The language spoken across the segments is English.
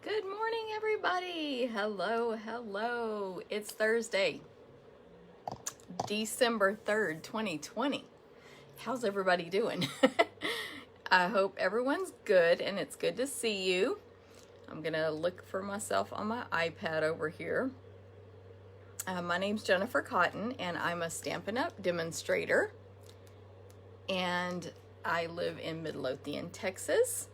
Good morning, everybody. Hello, hello. It's Thursday, December 3rd, 2020. How's everybody doing? I hope everyone's good and it's good to see you. I'm going to look for myself on my iPad over here. My name's Jennifer Cotton and I'm a Stampin' Up! Demonstrator. And I live in Midlothian, Texas.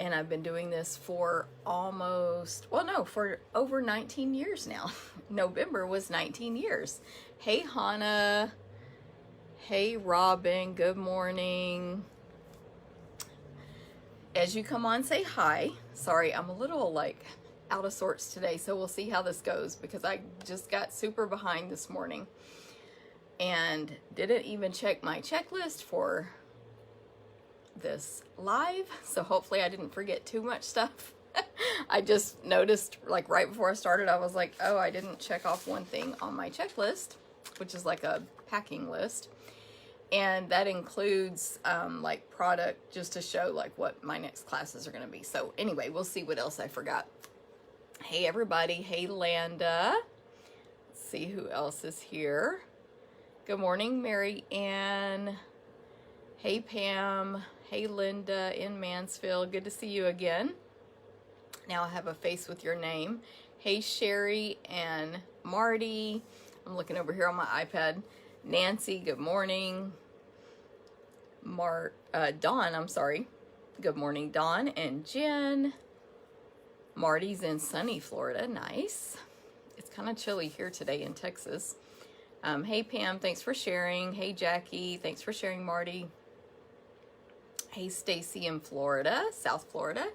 And I've been doing this for for over 19 years now. November was 19 years. Hey, Hannah. Hey, Robin. Good morning. As you come on, say hi. Sorry, I'm a little out of sorts today, so we'll see how this goes because I just got super behind this morning and didn't even check my checklist for this live, so hopefully I didn't forget too much stuff. I just noticed right before I started, I was like, oh, I didn't check off one thing on my checklist, which is like a packing list, and that includes product, just to show what my next classes are going to be. So anyway, we'll see what else I forgot. Hey everybody. Hey Landa. Let's see who else is here. Good morning, Mary Ann. Hey Pam. Hey Linda in Mansfield, good to see you again. Now I have a face with your name. Hey Sherry and Marty. I'm looking over here on my iPad. Nancy, good morning. Dawn, I'm sorry. Good morning, Dawn and Jen. Marty's in sunny Florida, nice. It's kind of chilly here today in Texas. Hey Pam, thanks for sharing. Hey Jackie, thanks for sharing, Marty. Hey, Stacy in Florida, South Florida.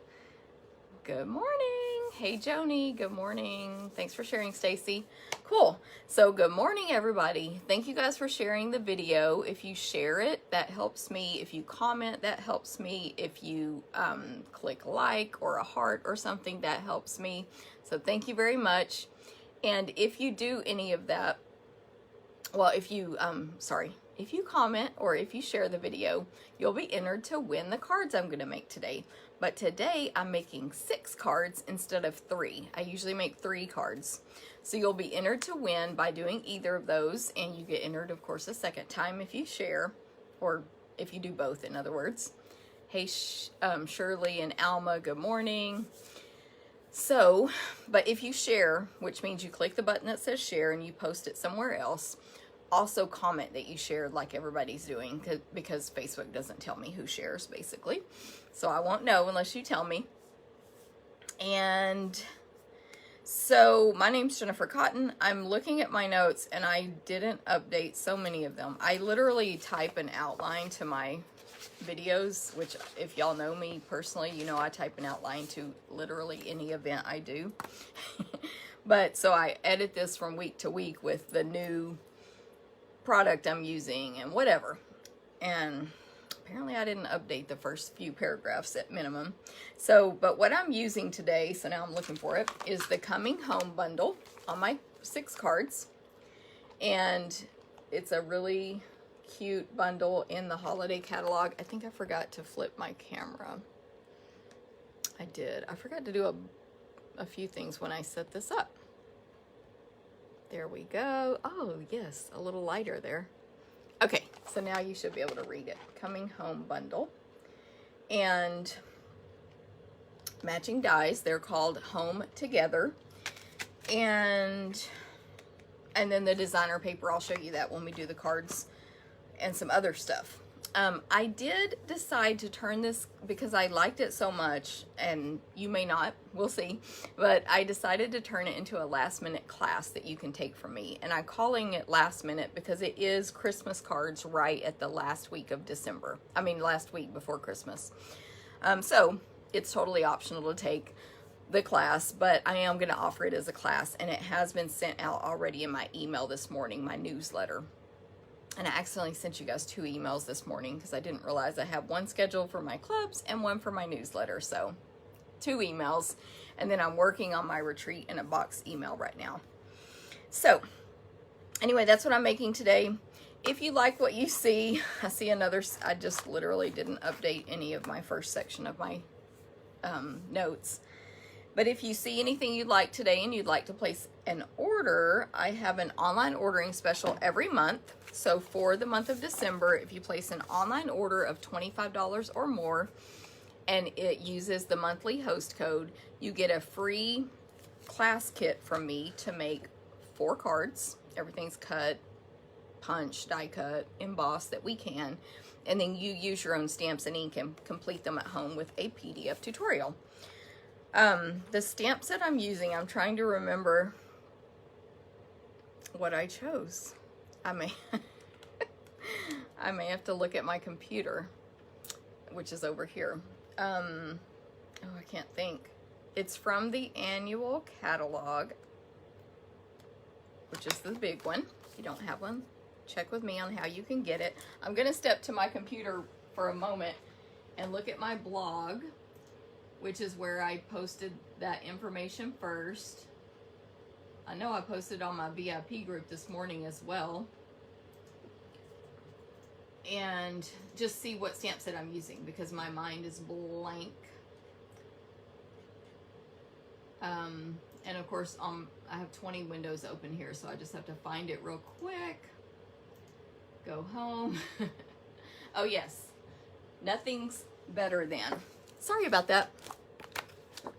Good morning. Hey, Joni. Good morning. Thanks for sharing, Stacy. Cool. So good morning, everybody. Thank you guys for sharing the video. If you share it, that helps me. If you comment, that helps me. If you click like or a heart or something, that helps me. So thank you very much. And if you do any of that, well, if you comment or if you share the video, you'll be entered to win the cards I'm going to make today. But today I'm making 6 cards instead of 3. I usually make 3 cards. So you'll be entered to win by doing either of those, and you get entered, of course, a second time if you share, or if you do both, in other words. Hey, Shirley and Alma, good morning. So, but if you share, which means you click the button that says share and you post it somewhere else, also comment that you shared like everybody's doing, because Facebook doesn't tell me who shares, basically. So I won't know unless you tell me. And so my name's Jennifer Cotton. I'm looking at my notes and I didn't update so many of them. I literally type an outline to my videos, which if y'all know me personally, you know I type an outline to literally any event I do. But so I edit this from week to week with the new product I'm using and whatever, and apparently I didn't update the first few paragraphs at minimum. So but what I'm using today, so now I'm looking for it, is the Coming Home bundle on my 6 cards, and it's a really cute bundle in the holiday catalog. I think I forgot to flip my camera. I forgot to do a few things when I set this up. There we go. Oh, yes, a little lighter there. Okay, so now you should be able to read it. Coming Home bundle. And matching dies. They're called Home Together. And then the designer paper, I'll show you that when we do the cards and some other stuff. I did decide to turn this because I liked it so much, and you may not, we'll see, but I decided to turn it into a last minute class that you can take from me. And I'm calling it last minute because it is Christmas cards right at the last week of December. I mean, last week before Christmas. So it's totally optional to take the class, but I am going to offer it as a class, and it has been sent out already in my email this morning, my newsletter. And I accidentally sent you guys 2 emails this morning because I didn't realize I have one scheduled for my clubs and one for my newsletter. So 2 emails. And then I'm working on my retreat in a box email right now. So anyway, that's what I'm making today. if you like what you see, I see another, I just literally didn't update any of my first section of my notes. But if you see anything you'd like today and you'd like to place an order, I have an online ordering special every month. So for the month of December, if you place an online order of $25 or more and it uses the monthly host code, you get a free class kit from me to make 4 cards. Everything's cut, punch, die cut, embossed that we can. And then you use your own stamps and ink and complete them at home with a PDF tutorial. The stamp set I'm using, I'm trying to remember what I chose. I may have to look at my computer, which is over here. Oh, I can't think. It's from the annual catalog, which is the big one. If you don't have one, check with me on how you can get it. I'm gonna step to my computer for a moment and look at my blog, which is where I posted that information first. I know I posted on my VIP group this morning as well. And just see what stamp set I'm using because my mind is blank. And of course, I have 20 windows open here, so I just have to find it real quick. Go home. Oh yes, nothing's better than. Sorry about that.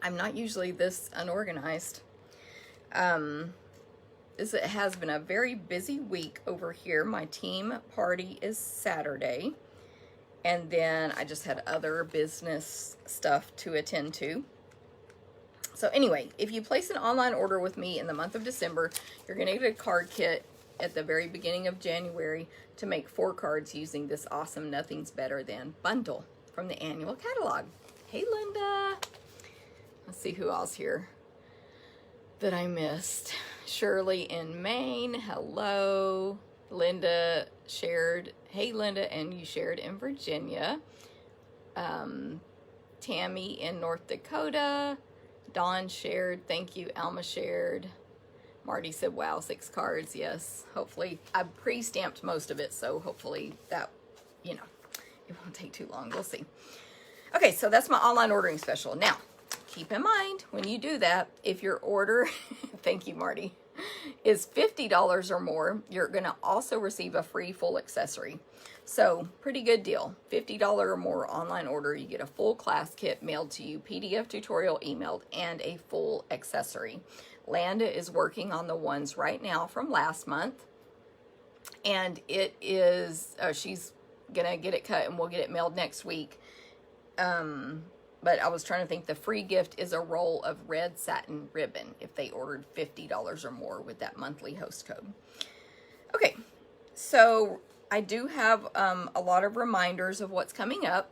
I'm not usually this unorganized. It has been a very busy week over here. My team party is Saturday. And then I just had other business stuff to attend to. So anyway, if you place an online order with me in the month of December, you're going to get a card kit at the very beginning of January to make 4 cards using this awesome Nothing's Better Than bundle from the annual catalog. Hey, Linda. Let's see who else here that I missed. Shirley in Maine. Hello. Linda shared. Hey, Linda, and you shared in Virginia. Tammy in North Dakota. Dawn shared. Thank you. Alma shared. Marty said, wow, 6 cards. Yes. Hopefully, I pre-stamped most of it, so hopefully that, it won't take too long. We'll see. Okay, so that's my online ordering special. Now, keep in mind, when you do that, if your order, thank you, Marty, is $50 or more, you're going to also receive a free full accessory. So, pretty good deal. $50 or more online order, you get a full class kit mailed to you, PDF tutorial emailed, and a full accessory. Landa is working on the ones right now from last month. And it is, she's going to get it cut and we'll get it mailed next week. But I was trying to think, the free gift is a roll of red satin ribbon if they ordered $50 or more with that monthly host code. Okay, so I do have a lot of reminders of what's coming up.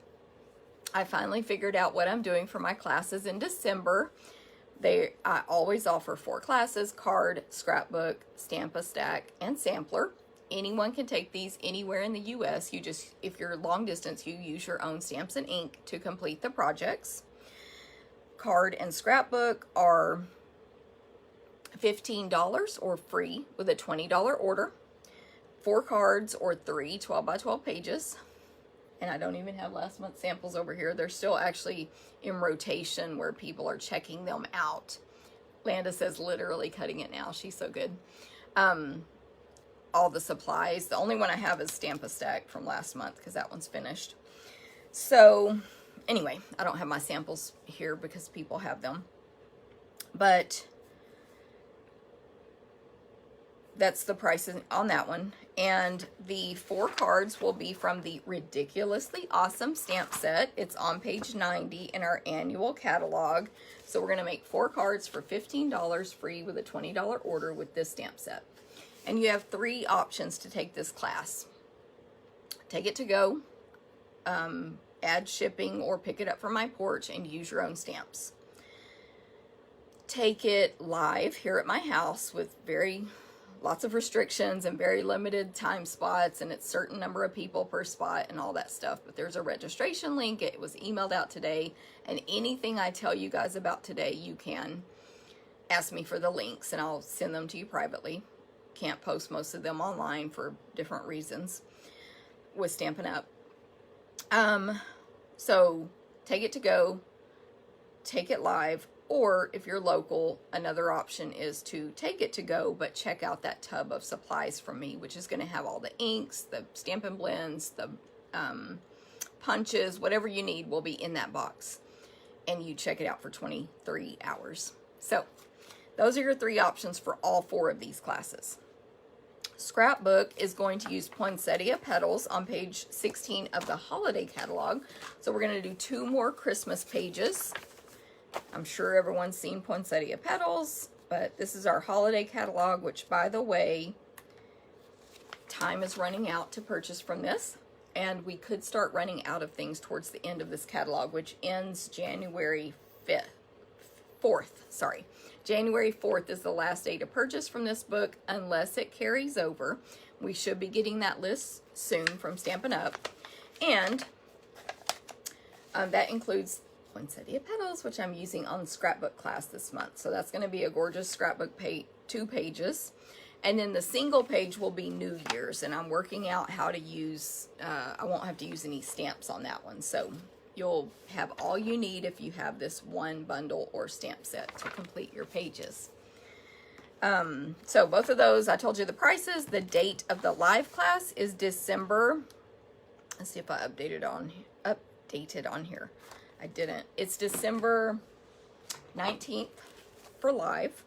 I finally figured out what I'm doing for my classes in December. I always offer 4 classes: card, scrapbook, Stamp-A-Stack, and sampler. Anyone can take these anywhere in the U.S. If you're long distance, you use your own stamps and ink to complete the projects. Card and scrapbook are $15 or free with a $20 order. 4 cards or 3 12 by 12 pages. And I don't even have last month's samples over here. They're still actually in rotation where people are checking them out. Landa says literally cutting it now. She's so good. All the supplies. The only one I have is Stamp-A-Stack from last month because that one's finished. So anyway, I don't have my samples here because people have them. But that's the price on that one. And the 4 cards will be from the Ridiculously Awesome stamp set. It's on page 90 in our annual catalog. So we're going to make 4 cards for $15 free with a $20 order with this stamp set. And you have 3 options to take this class. Take it to go, add shipping, or pick it up from my porch and use your own stamps. Take it live here at my house with lots of restrictions and very limited time spots, and it's a certain number of people per spot and all that stuff. But there's a registration link. It was emailed out today, and anything I tell you guys about today, you can ask me for the links and I'll send them to you privately. can't post most of them online for different reasons with Stampin' Up. So take it to go, take it live, or if you're local, another option is to take it to go, but check out that tub of supplies from me, which is going to have all the inks, the Stampin' Blends, the punches, whatever you need will be in that box. And you check it out for 23 hours. So those are your 3 options for all 4 of these classes. Scrapbook is going to use poinsettia petals on page 16 of the holiday catalog. So we're going to do 2 more Christmas pages. I'm sure everyone's seen poinsettia petals, but this is our holiday catalog, which, by the way, time is running out to purchase from this, and we could start running out of things towards the end of this catalog, which ends January 4th. Sorry. January 4th is the last day to purchase from this book, unless it carries over. We should be getting that list soon from Stampin' Up. And that includes poinsettia petals, which I'm using on the scrapbook class this month. So that's going to be a gorgeous scrapbook 2 pages. And then the single page will be New Year's, and I'm working out how to use, I won't have to use any stamps on that one. So you'll have all you need if you have this one bundle or stamp set to complete your pages. So both of those, I told you the prices. The date of the live class is December. Let's see if I updated on here. I didn't. It's December 19th for live.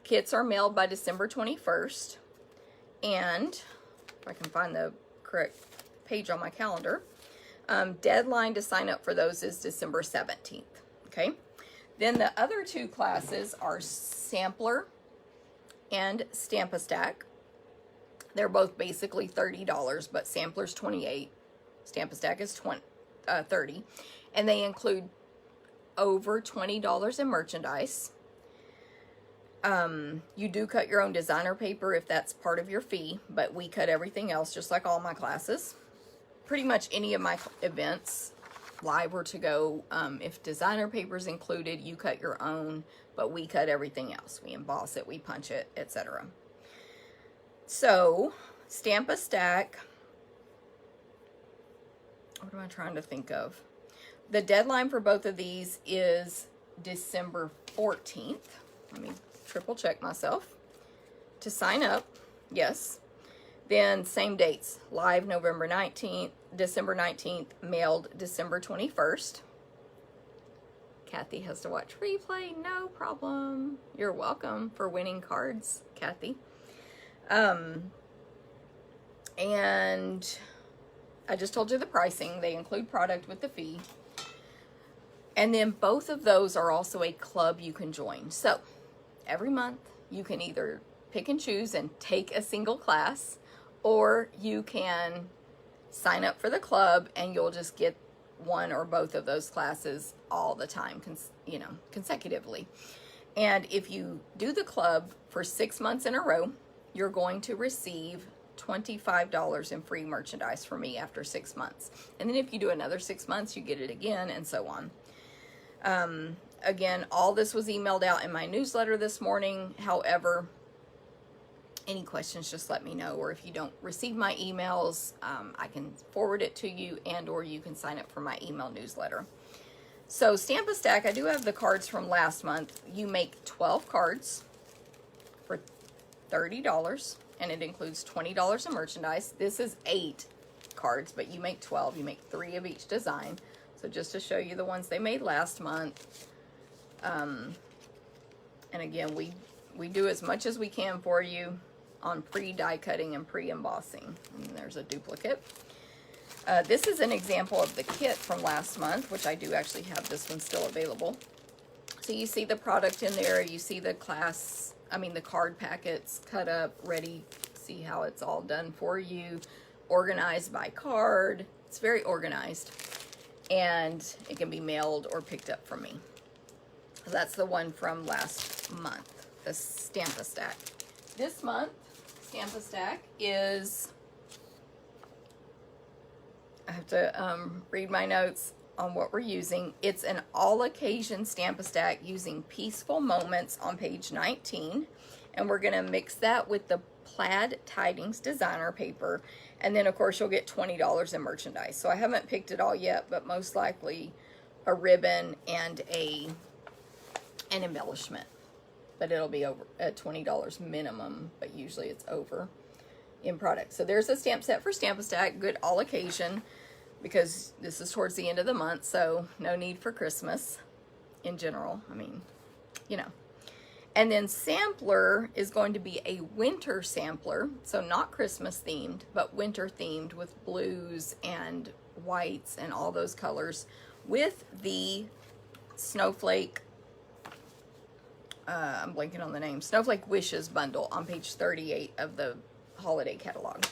Kits are mailed by December 21st. And if I can find the correct page on my calendar, deadline to sign up for those is December 17th. Okay. Then the other 2 classes are Sampler and Stamp-A-Stack. They're both basically $30, but Sampler's $28. Stamp-A-Stack is $30. And they include over $20 in merchandise. You do cut your own designer paper if that's part of your fee, but we cut everything else, just like all my classes. Pretty much any of my events, live or to go, if designer paper is included, you cut your own, but we cut everything else. We emboss it, we punch it, etc. So, Stamp-A-Stack, what am I trying to think of? The deadline for both of these is December 14th. Let me triple check myself. To sign up, yes. Then same dates. Live November 19th, December 19th, mailed December 21st. Kathy has to watch replay. No problem. You're welcome for winning cards, Kathy. And I just told you the pricing. They include product with the fee. And then both of those are also a club you can join. So every month you can either pick and choose and take a single class, or you can sign up for the club and you'll just get one or both of those classes all the time, consecutively. And if you do the club for 6 months in a row, you're going to receive $25 in free merchandise from me after 6 months. And then if you do another 6 months, you get it again, and so on. Again, all this was emailed out in my newsletter this morning. However, any questions, just let me know. Or if you don't receive my emails, I can forward it to you, and or you can sign up for my email newsletter. So Stamp-A-Stack, I do have the cards from last month. You make 12 cards for $30, and it includes $20 in merchandise. This is 8 cards, but you make 12. You make 3 of each design. So just to show you the ones they made last month. And again, we do as much as we can for you on pre-die cutting and pre-embossing. And there's a duplicate. This is an example of the kit from last month, which I do actually have this one still available. So you see the product in there. You see the the card packets cut up, ready. See how it's all done for you. Organized by card. It's very organized. And it can be mailed or picked up from me. So that's the one from last month, the Stamp-A-Stack. This month, Stamp-A-Stack is, I have to read my notes on what we're using. It's an all-occasion Stamp-A-Stack using Peaceful Moments on page 19. And we're going to mix that with the Plaid Tidings designer paper. And then, of course, you'll get $20 in merchandise. So I haven't picked it all yet, but most likely a ribbon and an embellishment. But it'll be over at $20 minimum, but usually it's over in product. So there's a stamp set for Stamp-A-Stack, good all occasion, because this is towards the end of the month, so no need for Christmas in general. I mean, you know. And then sampler is going to be a winter sampler, so not Christmas themed, but winter themed with blues and whites and all those colors with the snowflake, I'm blanking on the name, Snowflake Wishes bundle on page 38 of the holiday catalog.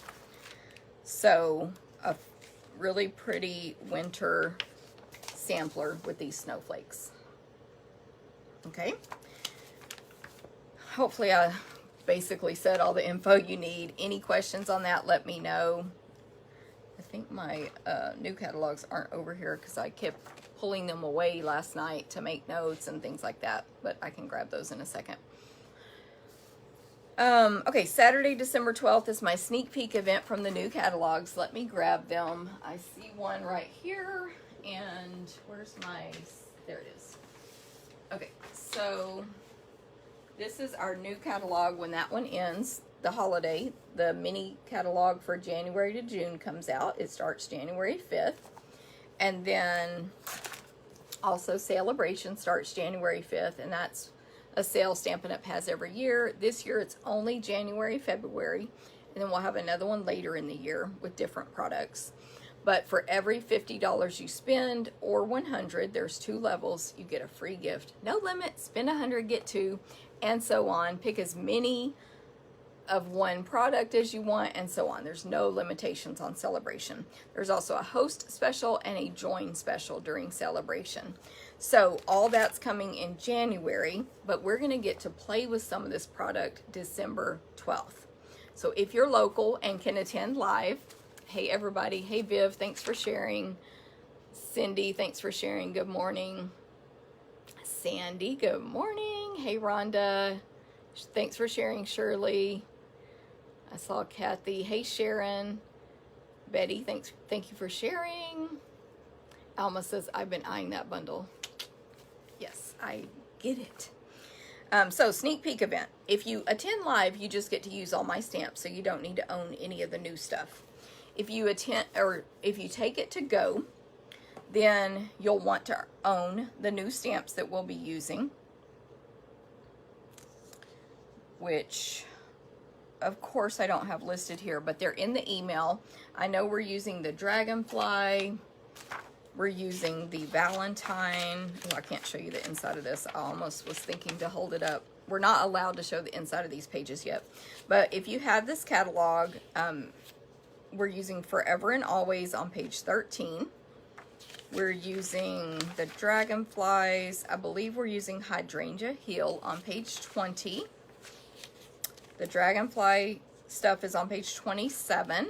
So a really pretty winter sampler with these snowflakes. Okay. Hopefully I basically said all the info you need. Any questions on that, let me know. I think my new catalogs aren't over here because I kept pulling them away last night to make notes and things like that, but I can grab those in a second. Okay, Saturday, December 12th is my sneak peek event from the new catalogs. Let me grab them. I see one right here, and where's my, there it is. Okay, so this is our new catalog when that one ends, the holiday. The mini catalog for January to June comes out. It starts January 5th. And then also Celebration starts January 5th, and that's a sale Stampin' Up! Has every year. This year it's only January, February, and then we'll have another one later in the year with different products. But for every $50 you spend or 100, there's 2 levels, you get a free gift. No limit, spend 100, get 2, and so on. Pick as many of one product as you want, and so on. There's no limitations on Celebration. There's also a host special and a join special during Celebration. So all that's coming in January, but we're going to get to play with some of this product December 12th. So if you're local and can attend live, hey everybody, hey Viv, thanks for sharing. Cindy, thanks for sharing, good morning. Sandy, good morning. Hey Rhonda, thanks for sharing. Shirley, I saw Kathy. Hey Sharon, Betty, thank you for sharing. Alma says, I've been eyeing that bundle. Yes, I get it. So sneak peek event. If you attend live, you just get to use all my stamps, so you don't need to own any of the new stuff. If you attend, or if you take it to go, then you'll want to own the new stamps that we'll be using, which of course I don't have listed here, but they're in the email. I know we're using the Dragonfly, we're using the Valentine. Oh, I can't show you the inside of this. I almost was thinking to hold it up. We're not allowed to show the inside of these pages yet, but if you have this catalog, we're using Forever and Always on page 13. We're using the Dragonflies. I believe we're using Hydrangea Hill on page 20. The Dragonfly stuff is on page 27.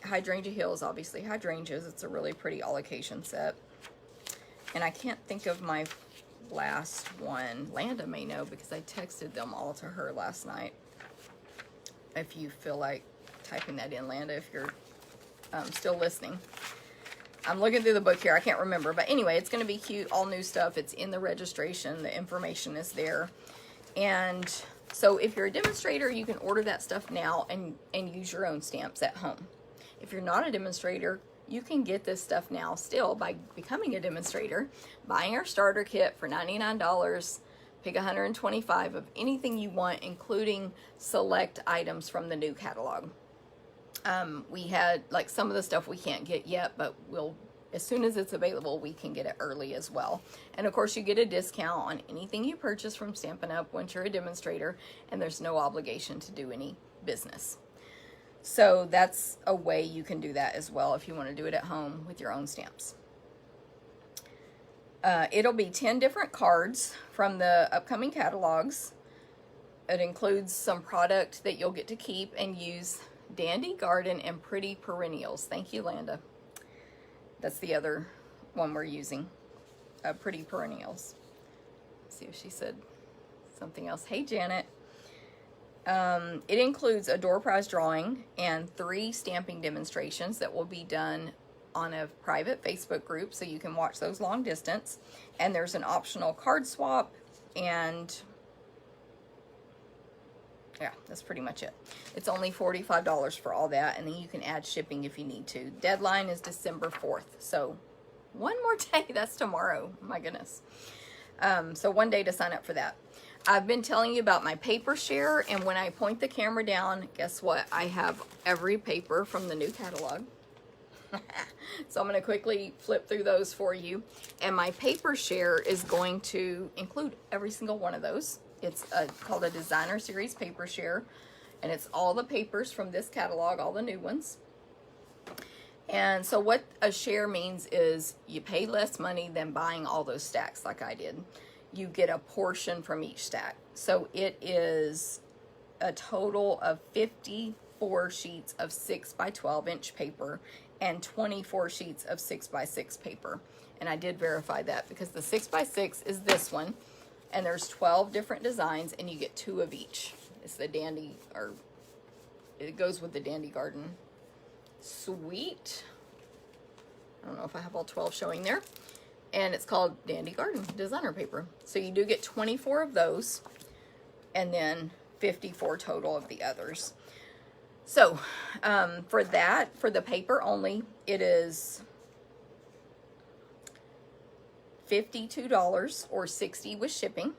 Hydrangea Hill is obviously hydrangeas. It's a really pretty all occasion set. And I can't think of my last one. Landa may know because I texted them all to her last night. If you feel like typing that in, Landa, if you're still listening. I'm looking through the book here. I can't remember. But anyway, it's going to be cute. All new stuff. It's in the registration. The information is there. And so if you're a demonstrator, you can order that stuff now and use your own stamps at home. If you're not a demonstrator, you can get this stuff now still by becoming a demonstrator, buying our starter kit for $99, pick 125 of anything you want, including select items from the new catalog. We had, like, some of the stuff we can't get yet, but we'll, as soon as it's available, we can get it early as well. And of course, you get a discount on anything you purchase from Stampin' Up! Once you're a demonstrator, and there's no obligation to do any business. So that's a way you can do that as well if you want to do it at home with your own stamps. It'll be 10 different cards from the upcoming catalogs. It includes some product that you'll get to keep and use. Dandy Garden and Pretty Perennials. Thank you, Landa. That's the other one we're using. Pretty Perennials. Let's see if she said something else. Hey, Janet. It includes a door prize drawing and 3 stamping demonstrations that will be done on a private Facebook group, so you can watch those long distance. And there's an optional card swap, and yeah, that's pretty much it. It's only $45 for all that, and then you can add shipping if you need to. Deadline is December 4th, so one more day. That's tomorrow. My goodness. So one day to sign up for that. I've been telling you about my paper share, and when I point the camera down, guess what? I have every paper from the new catalog. So I'm going to quickly flip through those for you. And my paper share is going to include every single one of those. It's called a Designer Series Paper Share, and it's all the papers from this catalog, all the new ones. And so what a share means is you pay less money than buying all those stacks like I did. You get a portion from each stack. So it is a total of 54 sheets of 6 by 12 inch paper and 24 sheets of 6 by 6 paper. And I did verify that because the 6 by 6 is this one, and there's 12 different designs, and you get 2 of each. It's the Dandy, or it goes with the Dandy Garden Suite. I don't know if I have all 12 showing there. And it's called Dandy Garden Designer Paper. So you do get 24 of those, and then 54 total of the others. So for that, for the paper only, it is $52 or $60 with shipping.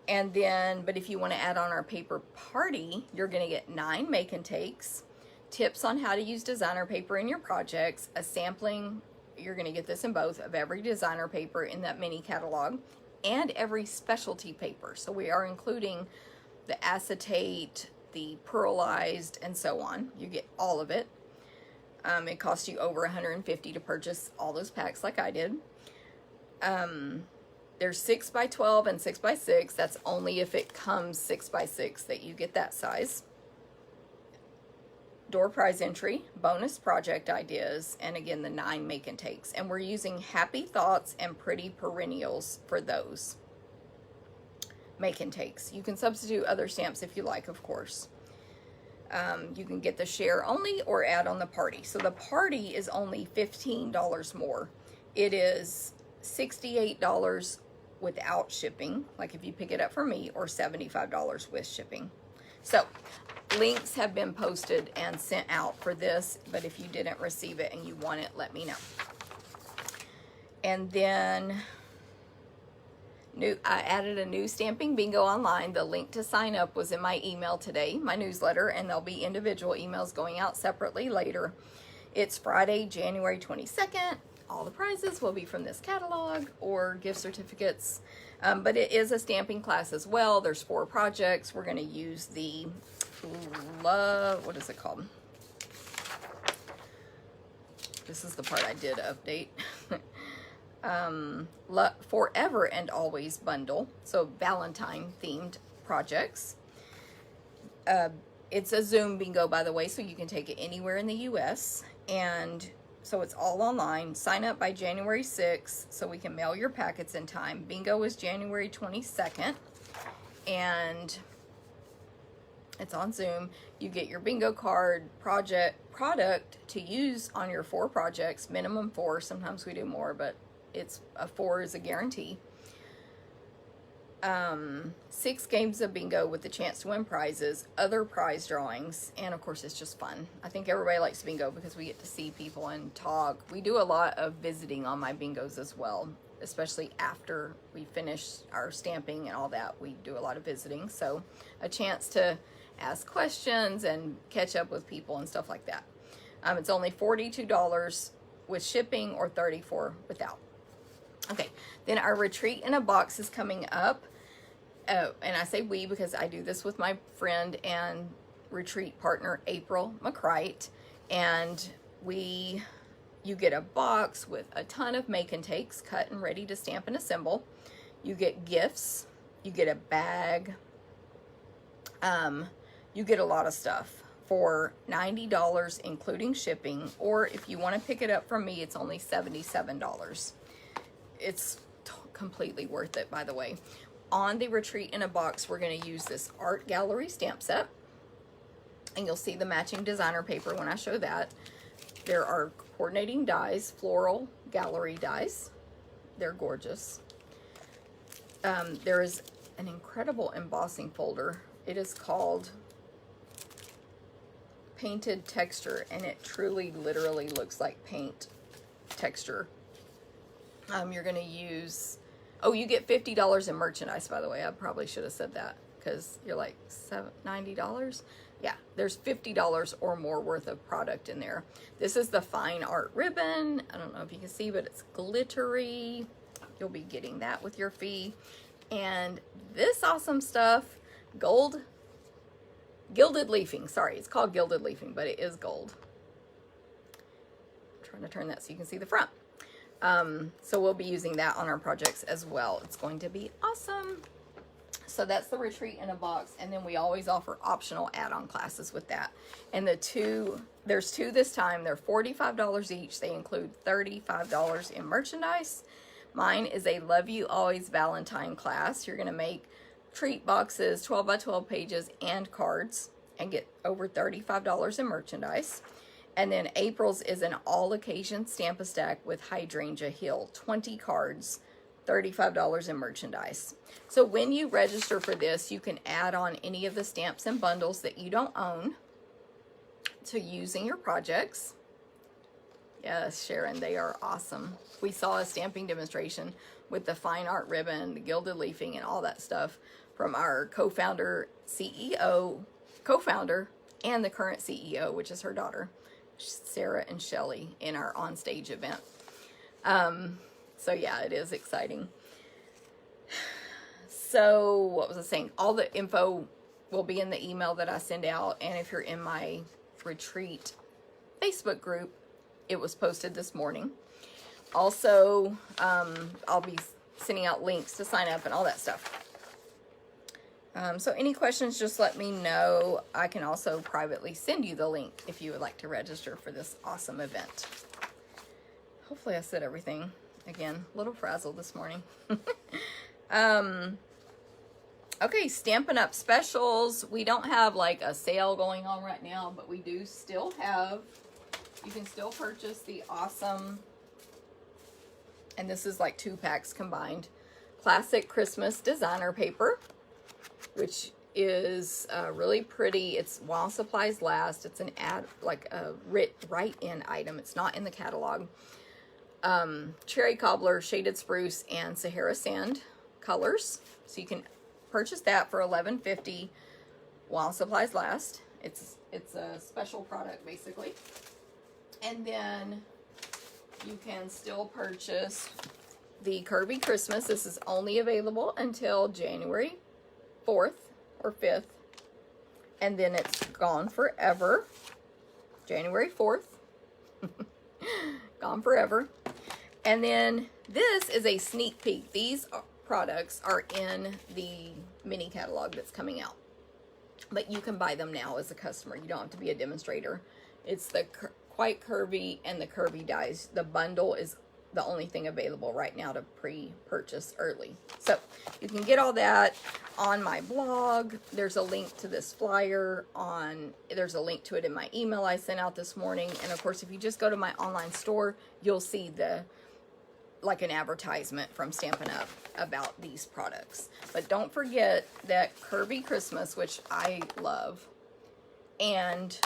And then, but if you want to add on our paper party, you're going to get 9 make and takes, tips on how to use designer paper in your projects, a sampling, you're going to get this in both, of every designer paper in that mini catalog, and every specialty paper. So we are including the acetate, the pearlized, and so on. You get all of it. It costs you over $150 to purchase all those packs like I did. There's 6 by 12 and 6 by 6. That's only if it comes 6 by 6 that you get that size. Door prize entry, bonus project ideas, and again the 9 make and takes. And we're using Happy Thoughts and Pretty Perennials for those make and takes. You can substitute other stamps if you like, of course. You can get the share only or add on the party. So the party is only $15 more. It is $68 without shipping, like if you pick it up from me, or $75 with shipping. So links have been posted and sent out for this, but if you didn't receive it and you want it, let me know. And then I added a new stamping bingo online. The link to sign up was in my email today, my newsletter, and there'll be individual emails going out separately later. It's Friday, January 22nd. All the prizes will be from this catalog or gift certificates, but it is a stamping class as well. There's 4 projects. We're going to use the what is it called? This is the part I did update. Forever and Always bundle. So Valentine themed projects. It's a Zoom bingo, by the way, so you can take it anywhere in the US. And so it's all online. Sign up by January 6th so we can mail your packets in time. Bingo is January 22nd. And it's on Zoom. You get your bingo card product to use on your 4 projects, minimum 4. Sometimes we do more, but it's a 4 is a guarantee. 6 games of bingo with the chance to win prizes, other prize drawings, and of course it's just fun. I think everybody likes bingo because we get to see people and talk. We do a lot of visiting on my bingos as well, especially after we finish our stamping and all that. We do a lot of visiting, so a chance to ask questions and catch up with people and stuff like that. It's only $42 with shipping or $34 without. Okay, then our retreat in a box is coming up. And I say we because I do this with my friend and retreat partner, April McCrite. And you get a box with a ton of make and takes, cut and ready to stamp and assemble. You get gifts. You get a bag. You get a lot of stuff for $90, including shipping. Or if you want to pick it up from me, it's only $77. It's completely worth it, by the way. on the Retreat in a Box, we're going to use this art gallery stamp set. And you'll see the matching designer paper when I show that. There are coordinating dies, floral gallery dies. They're gorgeous. There is an incredible embossing folder. It is called Painted Texture, and it truly, literally looks like paint texture. You're going to use, oh, you get $50 in merchandise, by the way. I probably should have said that because you're like $90. Yeah, there's $50 or more worth of product in there. This is the fine art ribbon. I don't know if you can see, but it's glittery. You'll be getting that with your fee. And this awesome stuff, gilded leafing. Sorry, it's called gilded leafing, but it is gold. I'm trying to turn that so you can see the front. So we'll be using that on our projects as well. It's going to be awesome. So that's the Retreat in a Box, and then we always offer optional add-on classes with that. And there's two this time. They're $45 each. They include $35 in merchandise. Mine is a Love You Always Valentine class. You're going to make treat boxes, 12 by 12 pages, and cards, and get over $35 in merchandise. And then April's is an all-occasion Stamp-A-Stack with Hydrangea Hill, 20 cards, $35 in merchandise. So when you register for this, you can add on any of the stamps and bundles that you don't own to use in your projects. Yes, Sharon, they are awesome. We saw a stamping demonstration with the fine art ribbon, the gilded leafing, and all that stuff from our co-founder, co-founder, and the current CEO, which is her daughter, Sarah and Shelly, in our onstage event. So yeah, it is exciting. So what was I saying? All the info will be in the email that I send out. And if you're in my Retreat Facebook group, it was posted this morning. Also, I'll be sending out links to sign up and all that stuff. So any questions, just let me know. I can also privately send you the link if you would like to register for this awesome event. Hopefully I said everything. Again, a little frazzled this morning. Okay, Stampin' Up specials. We don't have like a sale going on right now, but we do still have, you can still purchase the awesome, and this is like 2 packs combined, classic Christmas designer paper, which is really pretty. It's while supplies last. It's an like a write-in item. It's not in the catalog. Cherry Cobbler, Shaded Spruce, and Sahara Sand colors. So you can purchase that for $11.50 while supplies last. It's a special product, basically. And then you can still purchase the Kirby Christmas. This is only available until January 4th or 5th. And then it's gone forever. January 4th. Gone forever. And then this is a sneak peek. These products are in the mini catalog that's coming out. But you can buy them now as a customer. You don't have to be a demonstrator. It's the Quite Curvy and the Curvy dies. The bundle is the only thing available right now to pre-purchase early. So you can get all that on my blog. There's a link to this flyer there's a link to it in my email I sent out this morning. And of course, if you just go to my online store, you'll see like an advertisement from Stampin' Up about these products. But don't forget that Kirby Christmas, which I love, and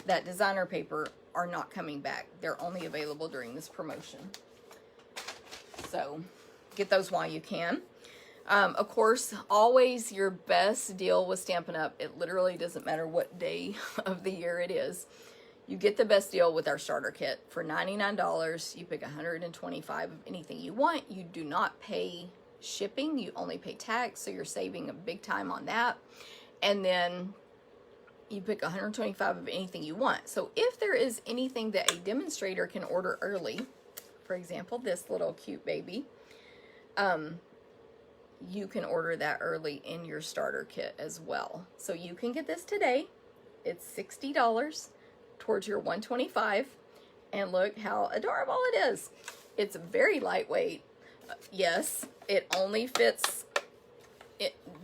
that designer paper are not coming back. They're only available during this promotion. So get those while you can. Of course, always your best deal with Stampin' Up. It literally doesn't matter what day of the year it is. You get the best deal with our starter kit. For $99, you pick $125 of anything you want. You do not pay shipping. You only pay tax, so you're saving a big time on that. And then you pick $125 of anything you want. So if there is anything that a demonstrator can order early, for example, this little cute baby, you can order that early in your starter kit as well. So you can get this today. It's $60 towards your $125, and look how adorable it is. It's very lightweight. Yes, it only fits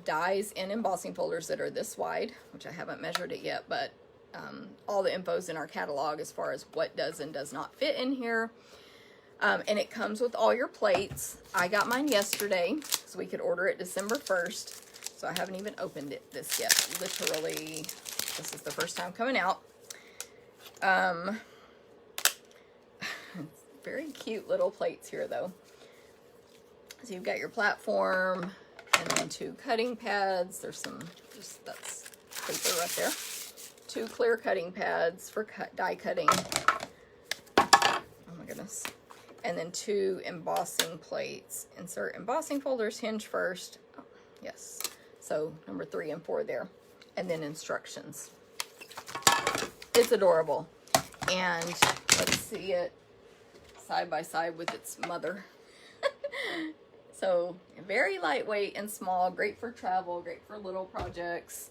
dies and embossing folders that are this wide, which I haven't measured it yet, but all the info's in our catalog as far as what does and does not fit in here. And it comes with all your plates. I got mine yesterday, so we could order it December 1st. So I haven't even opened this yet. Literally, this is the first time coming out. Very cute little plates here, though. So you've got your platform, and then 2 cutting pads. There's some, that's paper right there. 2 clear cutting pads for die cutting. Oh my goodness. And then 2 embossing plates. Insert embossing folders, hinge first. Oh, yes. So number 3 and 4 there. And then instructions. It's adorable. And let's see it side by side with its mother. So very lightweight and small, great for travel, great for little projects,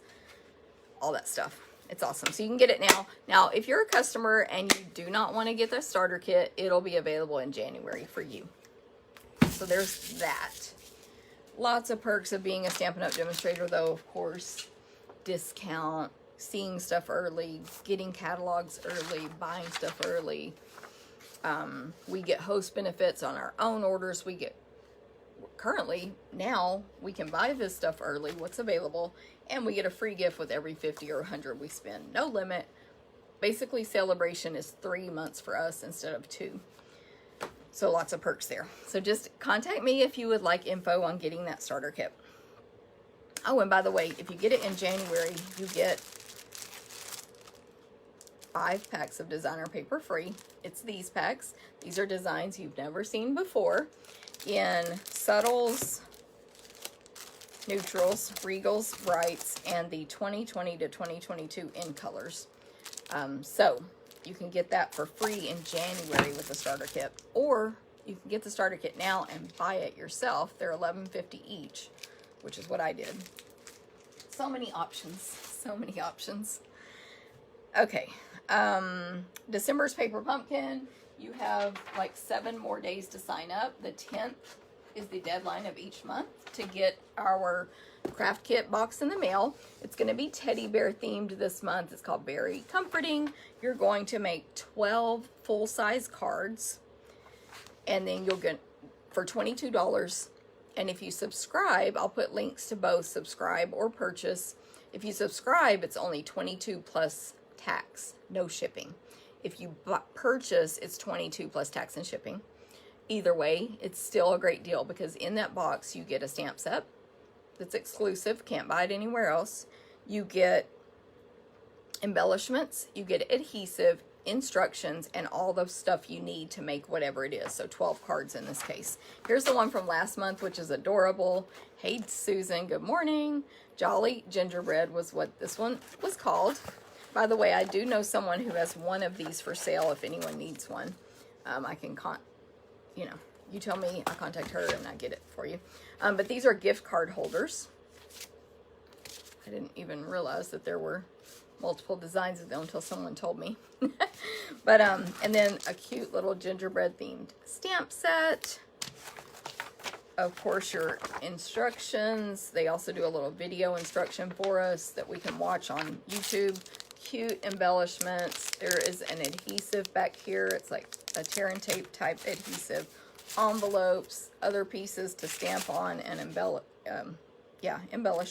all that stuff. It's awesome. So you can get it now. Now, if you're a customer and you do not want to get the starter kit, it'll be available in January for you. So there's that. Lots of perks of being a Stampin' Up! Demonstrator, though, of course. Discount, seeing stuff early, getting catalogs early, buying stuff early. We get host benefits on our own orders. We get, currently, now, we can buy this stuff early, what's available, and we get a free gift with every 50 or 100 we spend. No limit. Basically, celebration is 3 months for us instead of 2. So lots of perks there. So just contact me if you would like info on getting that starter kit. Oh, and by the way, if you get it in January, you get 5 packs of designer paper free. It's these packs. These are designs you've never seen before in subtles, neutrals, regals, brights, and the 2020 to 2022 in colors. So you can get that for free in January with the starter kit, or you can get the starter kit now and buy it yourself. They're $11.50 each, which is what I did. So many options, so many options. Okay, December's Paper Pumpkin. You have like 7 more days to sign up. The 10th is the deadline of each month to get our craft kit box in the mail. It's going to be teddy bear themed this month. It's called Very Comforting. You're going to make 12 full-size cards, and then you'll get for $22. And if you subscribe, I'll put links to both subscribe or purchase. If you subscribe, it's only $22 plus tax, no shipping. If you purchase, it's $22 plus tax and shipping. Either way, it's still a great deal because in that box you get a stamp set that's exclusive, can't buy it anywhere else. You get embellishments, you get adhesive, instructions, and all the stuff you need to make whatever it is. So 12 cards in this case. Here's the one from last month, which is adorable. Hey Susan, good morning. Jolly Gingerbread was what this one was called. By the way, I do know someone who has one of these for sale if anyone needs one. I can, you tell me, I'll contact her and I get it for you. But these are gift card holders. I didn't even realize that there were multiple designs of them until someone told me. But, and then a cute little gingerbread themed stamp set. Of course, your instructions. They also do a little video instruction for us that we can watch on YouTube. Cute embellishments. There is an adhesive back here. It's like a tear and tape type adhesive. Envelopes, other pieces to stamp on and embellish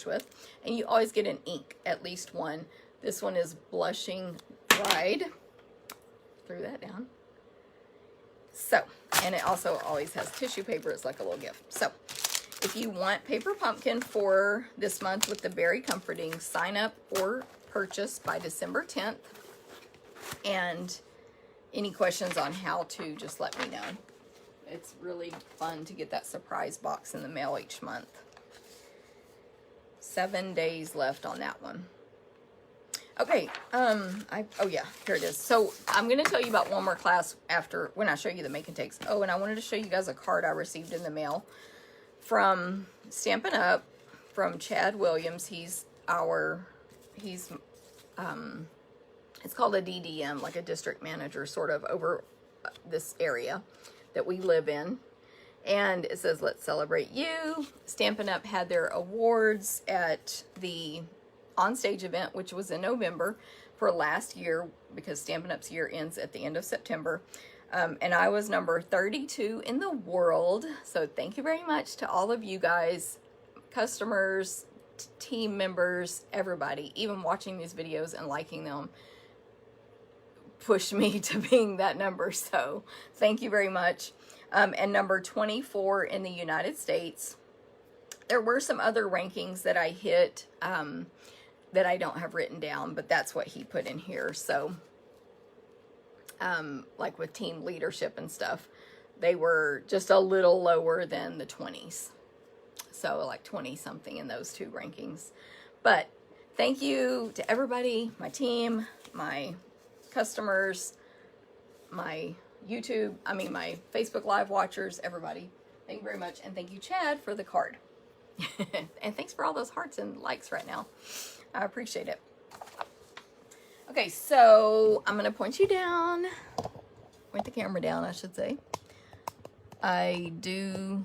with. And you always get an ink, at least one. This one is Blushing Bride. Threw that down. So, and it also always has tissue paper. It's like a little gift. So, if you want Paper Pumpkin for this month with the Very Comforting, sign up or purchase by December 10th. And any questions on how to, just let me know. It's really fun to get that surprise box in the mail each month. 7 days left on that one. Okay, oh yeah, here it is. So I'm going to tell you about one more class after, when I show you the make and takes. Oh, and I wanted to show you guys a card I received in the mail from Stampin' Up, from Chad Williams. It's called a DDM, like a district manager sort of over this area that we live in. And it says, let's celebrate you. Stampin' Up! Had their awards at the onstage event, which was in November for last year, because Stampin' Up's year ends at the end of September. And I was number 32 in the world. So thank you very much to all of you guys, customers, team members, everybody, even watching these videos and liking them pushed me to being that number. So thank you very much. And number 24 in the United States. There were some other rankings that I hit that I don't have written down, but that's what he put in here. So like with team leadership and stuff, they were just a little lower than the 20s. So like 20 something in those two rankings. But thank you to everybody, my team, my customers, my my Facebook Live watchers, everybody. Thank you very much. And thank you, Chad, for the card. And thanks for all those hearts and likes right now. I appreciate it. Okay, so I'm going to point you down. Point the camera down, I should say. I do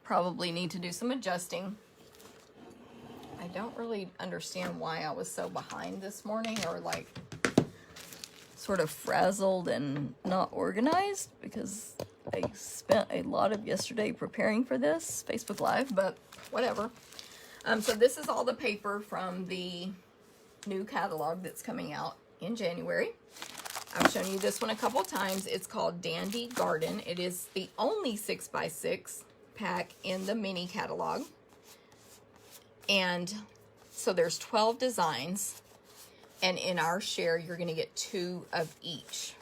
probably need to do some adjusting. I don't really understand why I was so behind this morning, or like sort of frazzled and not organized, because I spent a lot of yesterday preparing for this Facebook Live, but whatever. So this is all the paper from the new catalog that's coming out in January. I've shown you this one a couple times. It's called Dandy Garden. It is the only 6x6 pack in the mini catalog. And so there's 12 designs. And in our share, you're going to get 2 of each.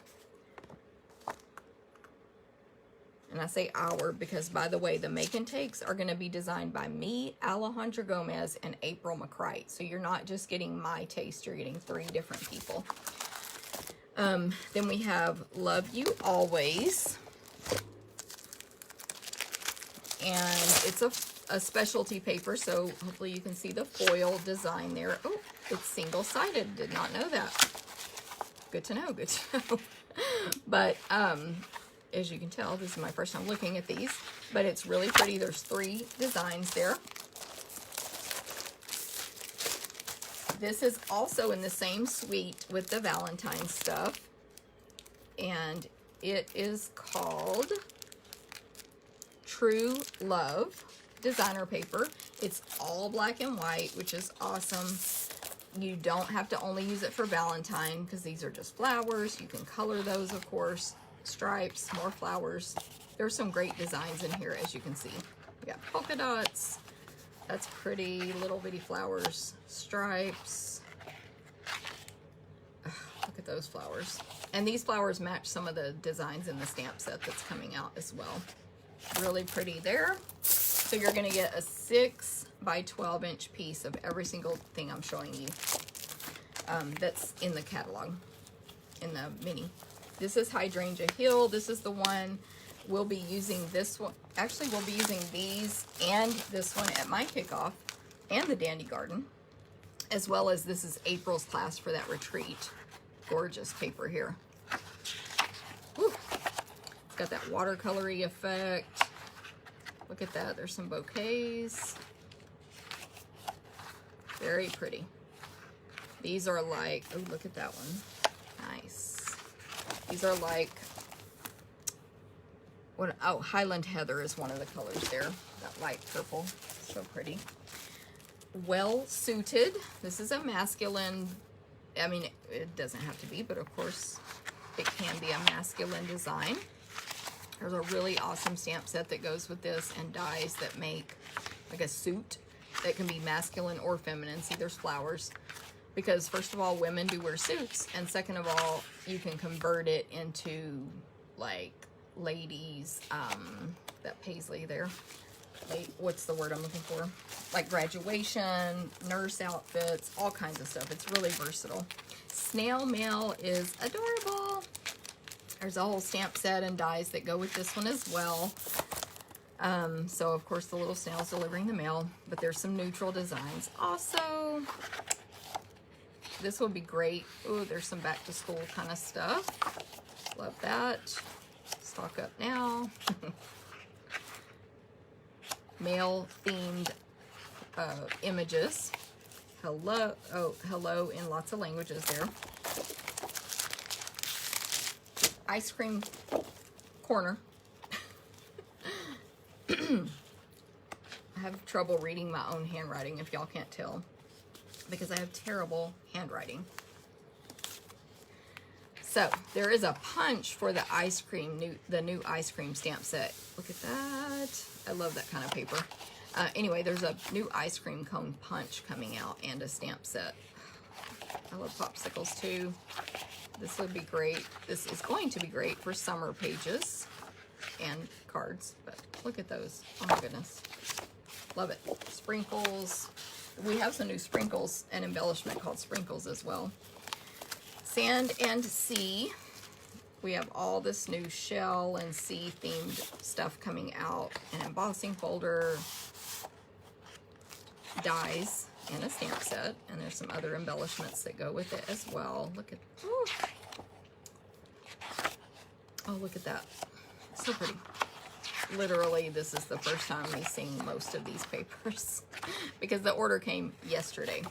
And I say our because, by the way, the make and takes are going to be designed by me, Alejandra Gomez, and April McCrite. So you're not just getting my taste, you're getting 3 different people. Then we have Love You Always. And it's a specialty paper, so hopefully you can see the foil design there. Oh, it's single-sided. Did not know that. Good to know, good to know. But as you can tell, this is my first time looking at these, but it's really pretty. There's 3 designs there. This is also in the same suite with the Valentine stuff, and it is called True Love designer paper. It's all black and white, which is awesome. You don't have to only use it for Valentine, because these are just flowers. You can color those, of course. Stripes, more flowers. There's some great designs in here, as you can see. We got polka dots. That's pretty. Little bitty flowers. Stripes. Ugh, look at those flowers. And these flowers match some of the designs in the stamp set that's coming out as well. Really pretty there. So you're going to get a 6 by 12 inch piece of every single thing I'm showing you that's in the catalog, in the mini. This is Hydrangea Hill. This is the one we'll be using. This one, actually, we'll be using these and this one at my kickoff and the Dandy Garden, as well as this is April's class for that retreat. Gorgeous paper here. Woo. It's got that watercolory effect. Look at that. There's some bouquets. Very pretty. These are like, oh, look at that one. Nice. These are like, what? Oh, Highland Heather is one of the colors there. That light purple. So pretty. Well Suited. This is a masculine, I mean, it doesn't have to be, but of course it can be a masculine design. There's a really awesome stamp set that goes with this, and dies that make like a suit that can be masculine or feminine. See, there's flowers. Because first of all, women do wear suits, and second of all, you can convert it into like ladies, that paisley there. What's the word I'm looking for? Like graduation, nurse outfits, all kinds of stuff. It's really versatile. Snail Mail is adorable. There's a whole stamp set and dies that go with this one as well. So of course the little snail's delivering the mail, but there's some neutral designs also. This will be great. Ooh, there's some back to school kind of stuff. Love that. Stock up now. male themed images. Hello, oh, hello in lots of languages there. Ice cream corner. I have trouble reading my own handwriting, if y'all can't tell, because I have terrible handwriting. So there is a punch for the ice cream, the new ice cream stamp set. Look at that. I love that kind of paper. Anyway, there's a new ice cream cone punch coming out and a stamp set. I love popsicles too. This would be great. This is going to be great for summer pages and cards, but look at those. Oh my goodness. Love it. Sprinkles. We have some new sprinkles and embellishment called sprinkles as well. Sand and sea. We have all this new shell and sea themed stuff coming out. An embossing folder, dies, and a stamp set. And there's some other embellishments that go with it as well. Look at, ooh. Oh, look at that. So pretty. Literally, this is the first time we've seen most of these papers because the order came yesterday.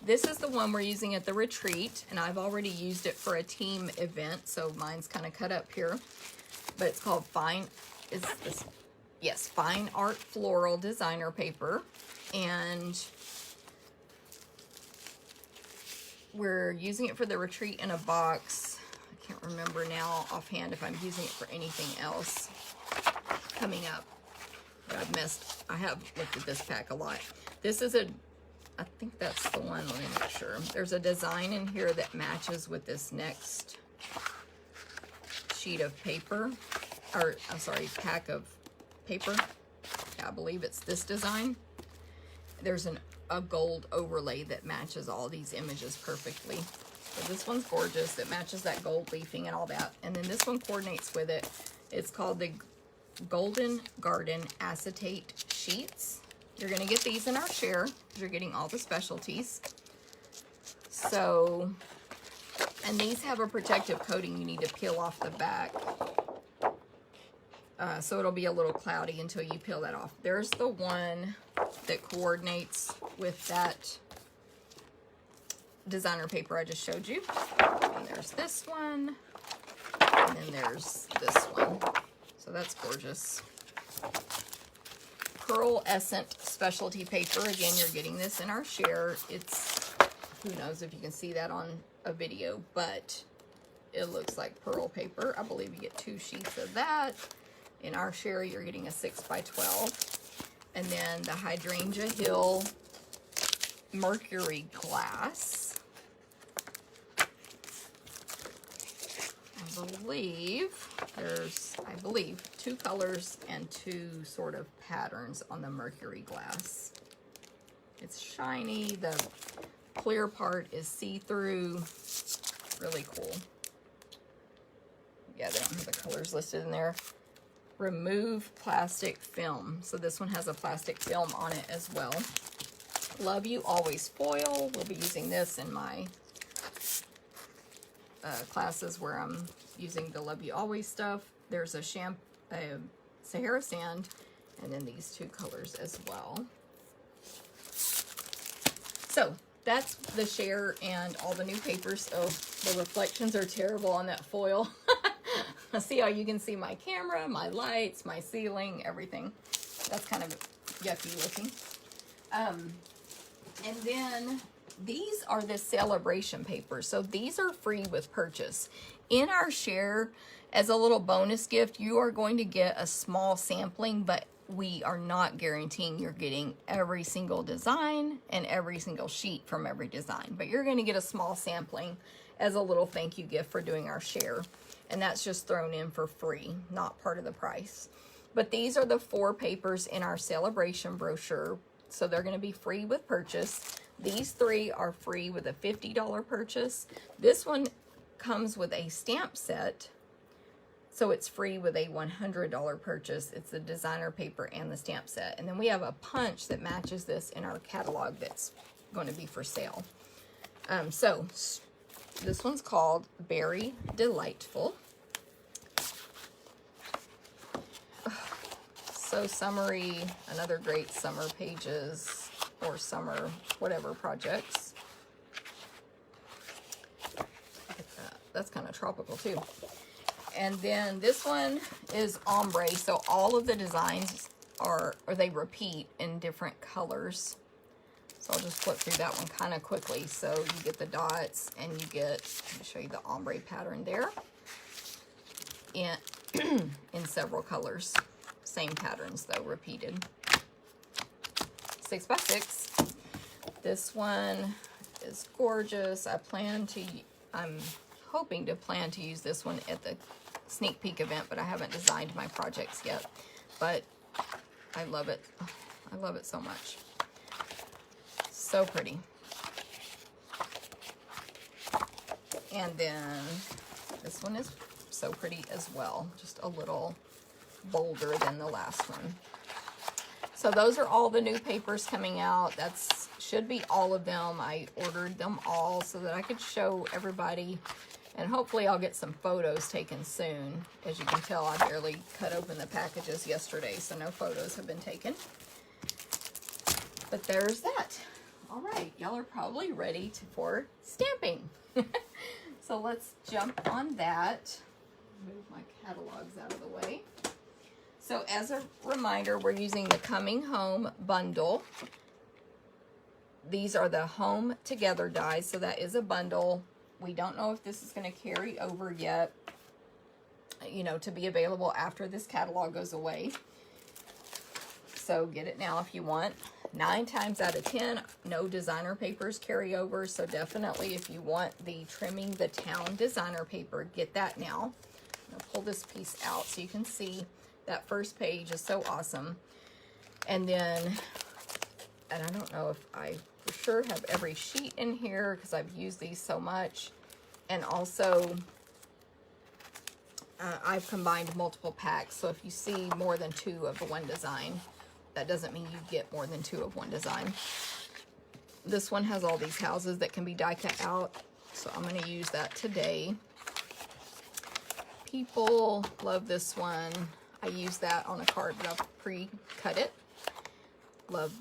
This is the one we're using at the retreat, and I've already used it for a team event, so mine's kind of cut up here. But it's called Fine Art Floral Designer Paper, and we're using it for the retreat in a box. I can't remember now offhand if I'm using it for anything else coming up. But I have looked at this pack a lot. This is I think that's the one. Let me make sure. There's a design in here that matches with this next sheet of paper, or I'm sorry, pack of paper. Yeah, I believe it's this design. There's a gold overlay that matches all these images perfectly. So this one's gorgeous. It matches that gold leafing and all that. And then this one coordinates with it. It's called the Golden Garden Acetate Sheets. You're going to get these in our share. You're getting all the specialties. So, and these have a protective coating you need to peel off the back. So it'll be a little cloudy until you peel that off. There's the one that coordinates with that designer paper I just showed you. And there's this one. And then there's this one. So that's gorgeous. Pearl Essence specialty paper. Again, you're getting this in our share. It's, who knows if you can see that on a video, but it looks like pearl paper. I believe you get 2 sheets of that. In our share, you're getting a 6x12. And then the Hydrangea Hill Mercury Glass. I believe 2 colors and 2 sort of patterns on the Mercury glass. It's shiny. The clear part is see-through. Really cool. Yeah, they don't have the colors listed in there. Remove plastic film. So this one has a plastic film on it as well. Love You Always Foil. We'll be using this in my classes where I'm using the Love You Always stuff. There's a Sahara Sand, and then these 2 colors as well. So that's the share and all the new papers. Oh, the reflections are terrible on that foil. See how you can see my camera, my lights, my ceiling, everything. That's kind of yucky looking. And then these are the celebration papers. So these are free with purchase. In our share, as a little bonus gift, you are going to get a small sampling, but we are not guaranteeing you're getting every single design and every single sheet from every design. But you're going to get a small sampling as a little thank you gift for doing our share. And that's just thrown in for free, not part of the price. But these are the 4 papers in our celebration brochure. So they're going to be free with purchase. These 3 are free with a $50 purchase. This one comes with a stamp set. So it's free with a $100 purchase. It's the designer paper and the stamp set. And then we have a punch that matches this in our catalog that's going to be for sale. So this one's called Berry Delightful. so summery, another great summer pages or summer whatever projects. Look at that. That's kind of tropical too. And then this one is ombre, so all of the designs are, or they repeat in different colors. So I'll just flip through that one kind of quickly. So you get the dots and you get, let me show you the ombre pattern there. In several colors. Same patterns though, repeated. 6x6. This one is gorgeous. I'm hoping to plan to use this one at the sneak peek event, but I haven't designed my projects yet. But I love it. I love it so much. So pretty. And then this one is so pretty as well. Just a little bolder than the last one. So those are all the new papers coming out. That's should be all of them. I ordered them all so that I could show everybody, and hopefully I'll get some photos taken soon. As you can tell, I barely cut open the packages yesterday, so no photos have been taken. But there's that. All right, y'all are probably ready for stamping. So let's jump on that. Move my catalogs out of the way. So as a reminder, we're using the Coming Home bundle. These are the Home Together dies, so that is a bundle. We don't know if this is going to carry over yet, you know, to be available after this catalog goes away. So get it now if you want. 9 times out of 10, no designer papers carry over. So definitely if you want the Trimming the Town designer paper, get that now. I'm going to pull this piece out so you can see that first page is so awesome. And then, and I don't know if I for sure have every sheet in here because I've used these so much. And also, I've combined multiple packs. So if you see more than 2 of the one design, that doesn't mean you get more than 2 of one design. This one has all these houses that can be die cut out, so I'm going to use that today. People love this one. I use that on a card, but I've pre-cut it. Love,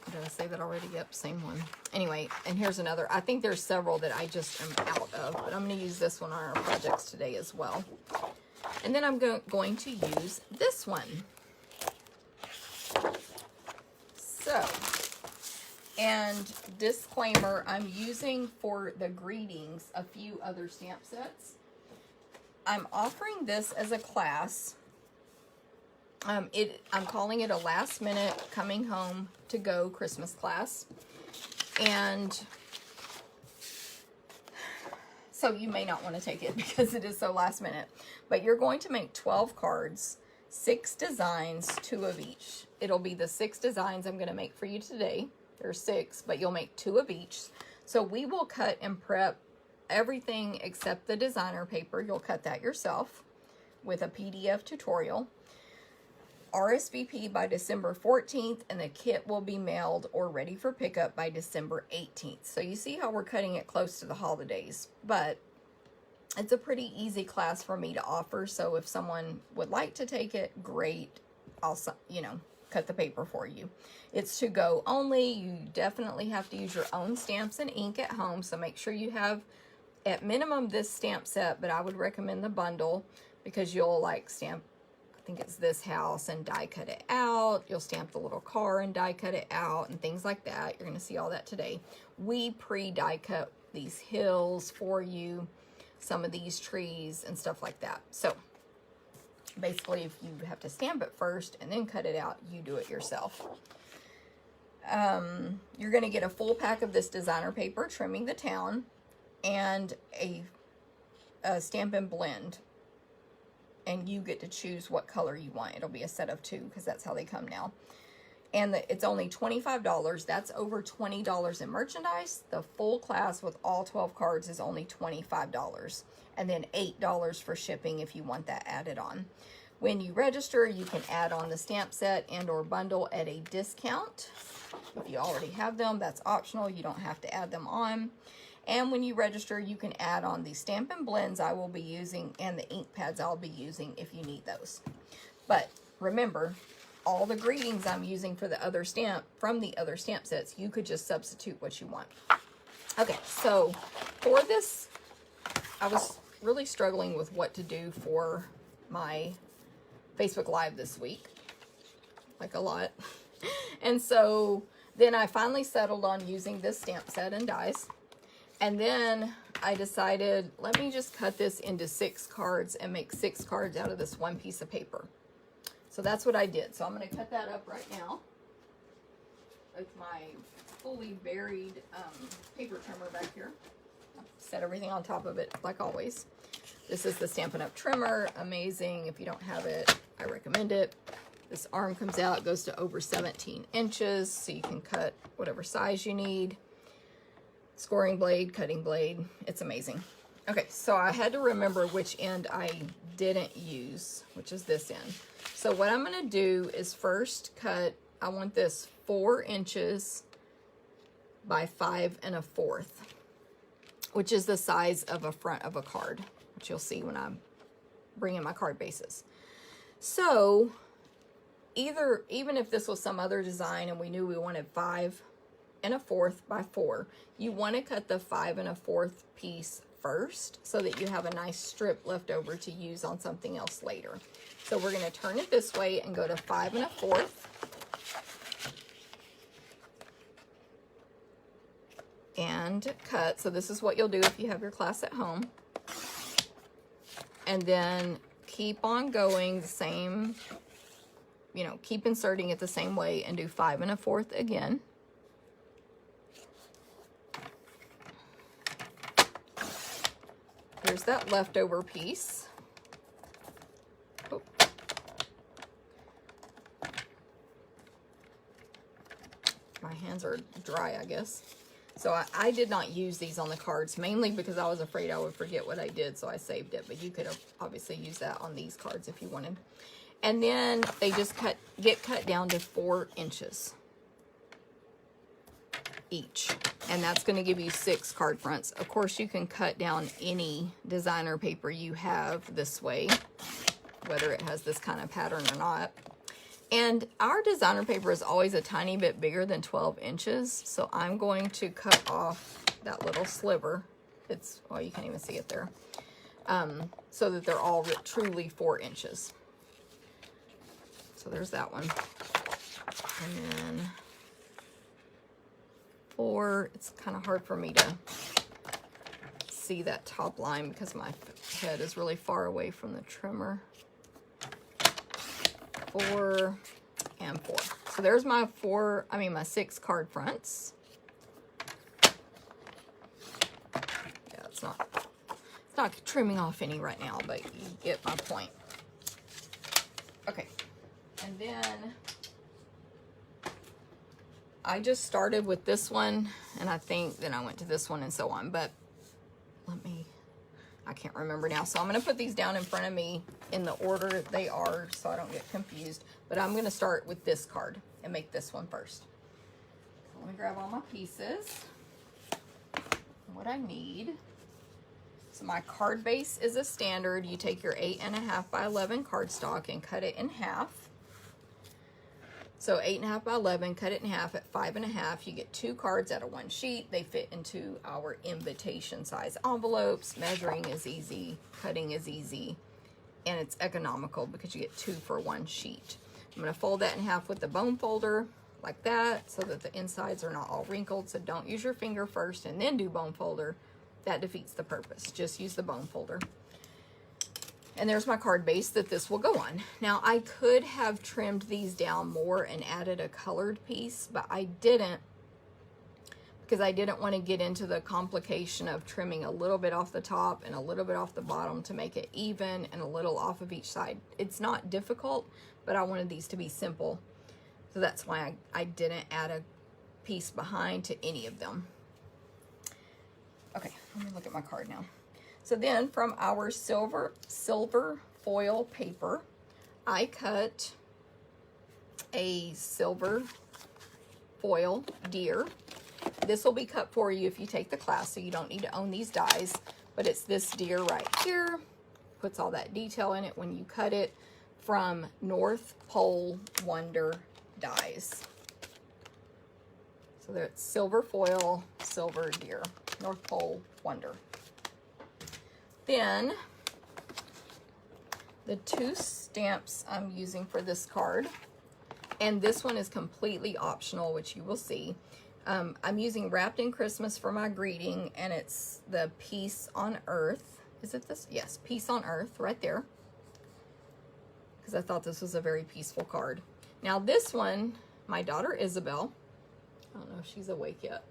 did I say that already? Yep, same one. Anyway, and here's another. I think there's several that I just am out of, but I'm going to use this one on our projects today as well. And then I'm going to use this one. So, and disclaimer, I'm using for the greetings a few other stamp sets. I'm offering this as a class. I'm calling it a last minute coming home to go Christmas class. And so you may not want to take it because it is so last minute. But you're going to make 12 cards, 6 designs, 2 of each. It'll be the 6 designs I'm going to make for you today. There's 6, but you'll make 2 of each. So we will cut and prep everything except the designer paper. You'll cut that yourself with a PDF tutorial. RSVP by December 14th, and the kit will be mailed or ready for pickup by December 18th. So you see how we're cutting it close to the holidays, but it's a pretty easy class for me to offer. So if someone would like to take it, great. I'll, you know, cut the paper for you. It's to go only. You definitely have to use your own stamps and ink at home. So make sure you have at minimum this stamp set, but I would recommend the bundle because you'll like stamp, I think it's this house, and die cut it out. You'll stamp the little car and die cut it out and things like that. You're going to see all that today. We pre-die cut these hills for you, some of these trees and stuff like that. So basically, if you have to stamp it first and then cut it out, you do it yourself. You're going to get a full pack of this designer paper, Trimming the Town, and a Stampin' Blend. And you get to choose what color you want. It'll be a set of 2 because that's how they come now. And it's only $25. That's over $20 in merchandise. The full class with all 12 cards is only $25. And then $8 for shipping if you want that added on. When you register, you can add on the stamp set and or bundle at a discount. If you already have them, that's optional. You don't have to add them on. And when you register, you can add on the Stampin' Blends I will be using and the ink pads I'll be using if you need those. But remember, all the greetings I'm using for the other stamp, from the other stamp sets. You could just substitute what you want. Okay, so for this, I was really struggling with what to do for my Facebook Live this week. Like a lot. And so then I finally settled on using this stamp set and dies. And then I decided, let me just cut this into 6 cards and make 6 cards out of this one piece of paper. So that's what I did. So I'm going to cut that up right now with my fully buried paper trimmer back here. I've set everything on top of it like always. This is the Stampin' Up! Trimmer. Amazing. If you don't have it, I recommend it. This arm comes out, it goes to over 17 inches, so you can cut whatever size you need. Scoring blade, cutting blade, it's amazing. Okay, so I had to remember which end I didn't use, which is this end. So what I'm gonna do is first cut, I want this 4 inches by 5 1/4, which is the size of a front of a card, which you'll see when I bring in my card bases. So even if this was some other design and we knew we wanted 5 1/4 by 4, you want to cut the 5 1/4 piece first so that you have a nice strip left over to use on something else later. So we're going to turn it this way and go to 5 1/4. And cut. So this is what you'll do if you have your class at home. And then keep on going the same, you know, keep inserting it the same way and do 5 1/4 again. Here's that leftover piece. Oh. My hands are dry, I guess. So I did not use these on the cards, mainly because I was afraid I would forget what I did, so I saved it. But you could have obviously used that on these cards if you wanted. And then they just get cut down to 4 inches each. And that's going to give you 6 card fronts. Of course, you can cut down any designer paper you have this way, whether it has this kind of pattern or not. And our designer paper is always a tiny bit bigger than 12 inches. So I'm going to cut off that little sliver. It's, well, you can't even see it there. So that they're all truly 4 inches. So there's that one. And then 4, it's kind of hard for me to see that top line because my head is really far away from the trimmer. 4 and 4. So there's my my 6 card fronts. Yeah, it's not trimming off any right now, but you get my point. Okay. And then I just started with this one, and I think then I went to this one and so on, but I can't remember now. So I'm going to put these down in front of me in the order they are so I don't get confused. But I'm going to start with this card and make this one first. So let me grab all my pieces. What I need. So my card base is a standard. You take your 8 1/2 by 11 cardstock and cut it in half. So 8 1/2 by 11, cut it in half at 5 1/2. You get 2 cards out of 1 sheet. They fit into our invitation size envelopes. Measuring is easy, cutting is easy, and it's economical because you get 2 for 1 sheet. I'm going to fold that in half with the bone folder like that so that the insides are not all wrinkled. So don't use your finger first and then do bone folder. That defeats the purpose. Just use the bone folder. And there's my card base that this will go on. Now, I could have trimmed these down more and added a colored piece, but I didn't because I didn't want to get into the complication of trimming a little bit off the top and a little bit off the bottom to make it even and a little off of each side. It's not difficult, but I wanted these to be simple. So that's why I didn't add a piece behind to any of them. Okay, let me look at my card now. So then from our silver foil paper, I cut a silver foil deer. This will be cut for you if you take the class, so you don't need to own these dies, but it's this deer right here. Puts all that detail in it when you cut it. from North Pole Wonder dies. So that's silver foil, silver deer, North Pole Wonder. Then the two stamps I'm using for this card, and this one is completely optional, which you will see. I'm using Wrapped in Christmas for my greeting, and it's the Peace on Earth. Is it this? Yes, Peace on Earth, right there. Because I thought this was a very peaceful card. Now this one, my daughter Isabel, I don't know if she's awake yet.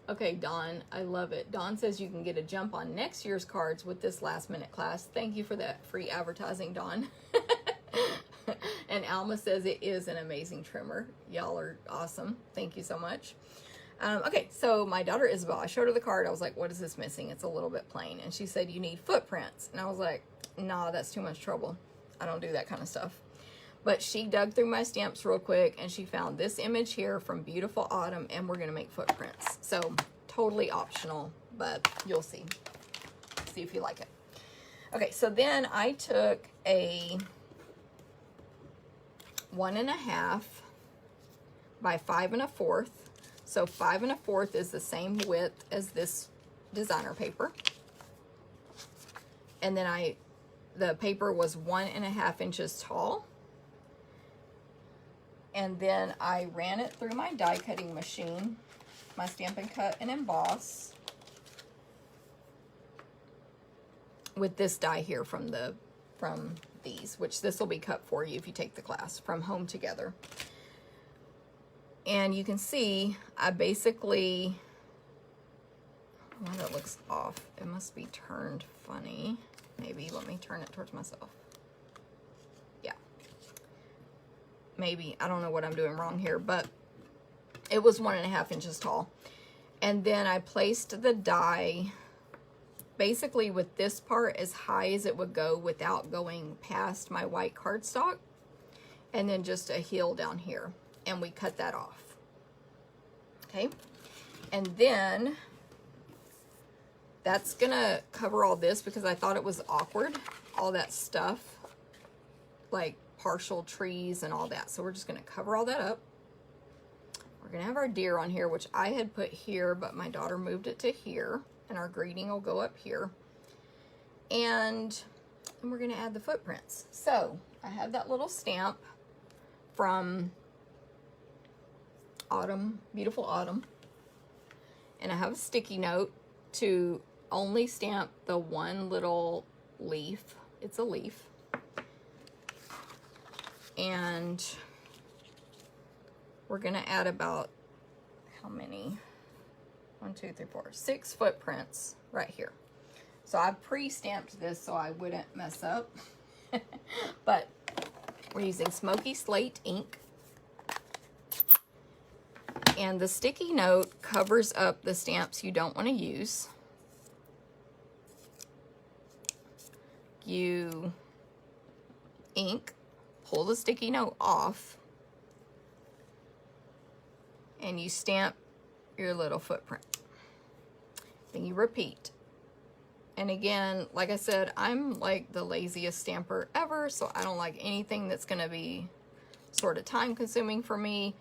Okay, Dawn, I love it. Dawn says you can get a jump on next year's cards with this last minute class. Thank you for that free advertising, Dawn. And Alma says it is an amazing trimmer. Y'all are awesome. Thank you so much. Okay, so my daughter Isabel, I showed her the card. I was like, what is this missing? It's a little bit plain. And she said, you need footprints. And I was like, nah, that's too much trouble. I don't do that kind of stuff. But she dug through my stamps real quick, and she found this image here from Beautiful Autumn, and we're going to make footprints. So totally optional, but you'll see. See if you like it. Okay, so then I took a 1.5 by 5 1/4. So 5 1/4 is the same width as this designer paper. And then the paper was 1.5 inches tall. And then I ran it through my die cutting machine, my Stampin' Cut and Emboss, with this die here from these, which this will be cut for you if you take the class, from Home Together. And you can see I basically, oh, that looks off. It must be turned funny. Maybe let me turn it towards myself. Yeah. Maybe, I don't know what I'm doing wrong here, but it was 1.5 inches tall. And then I placed the die basically with this part as high as it would go without going past my white cardstock, and then just a heel down here, and we cut that off. Okay, and then that's gonna cover all this because I thought it was awkward, all that stuff, like partial trees and all that. So we're just gonna cover all that up. We're gonna have our deer on here, which I had put here, but my daughter moved it to here, and our greeting will go up here. And then we're gonna add the footprints. So I have that little stamp from Autumn, Beautiful Autumn, and I have a sticky note to only stamp the one little leaf. It's a leaf. And we're gonna add about, how many? 1, 2, 3, 4, 6 footprints right here. So I pre-stamped this so I wouldn't mess up. But we're using Smoky Slate ink. And the sticky note covers up the stamps you don't want to use. You ink, pull the sticky note off, and you stamp your little footprint. Then you repeat. And again, like I said, I'm like the laziest stamper ever, so I don't like anything that's going to be sort of time consuming for me,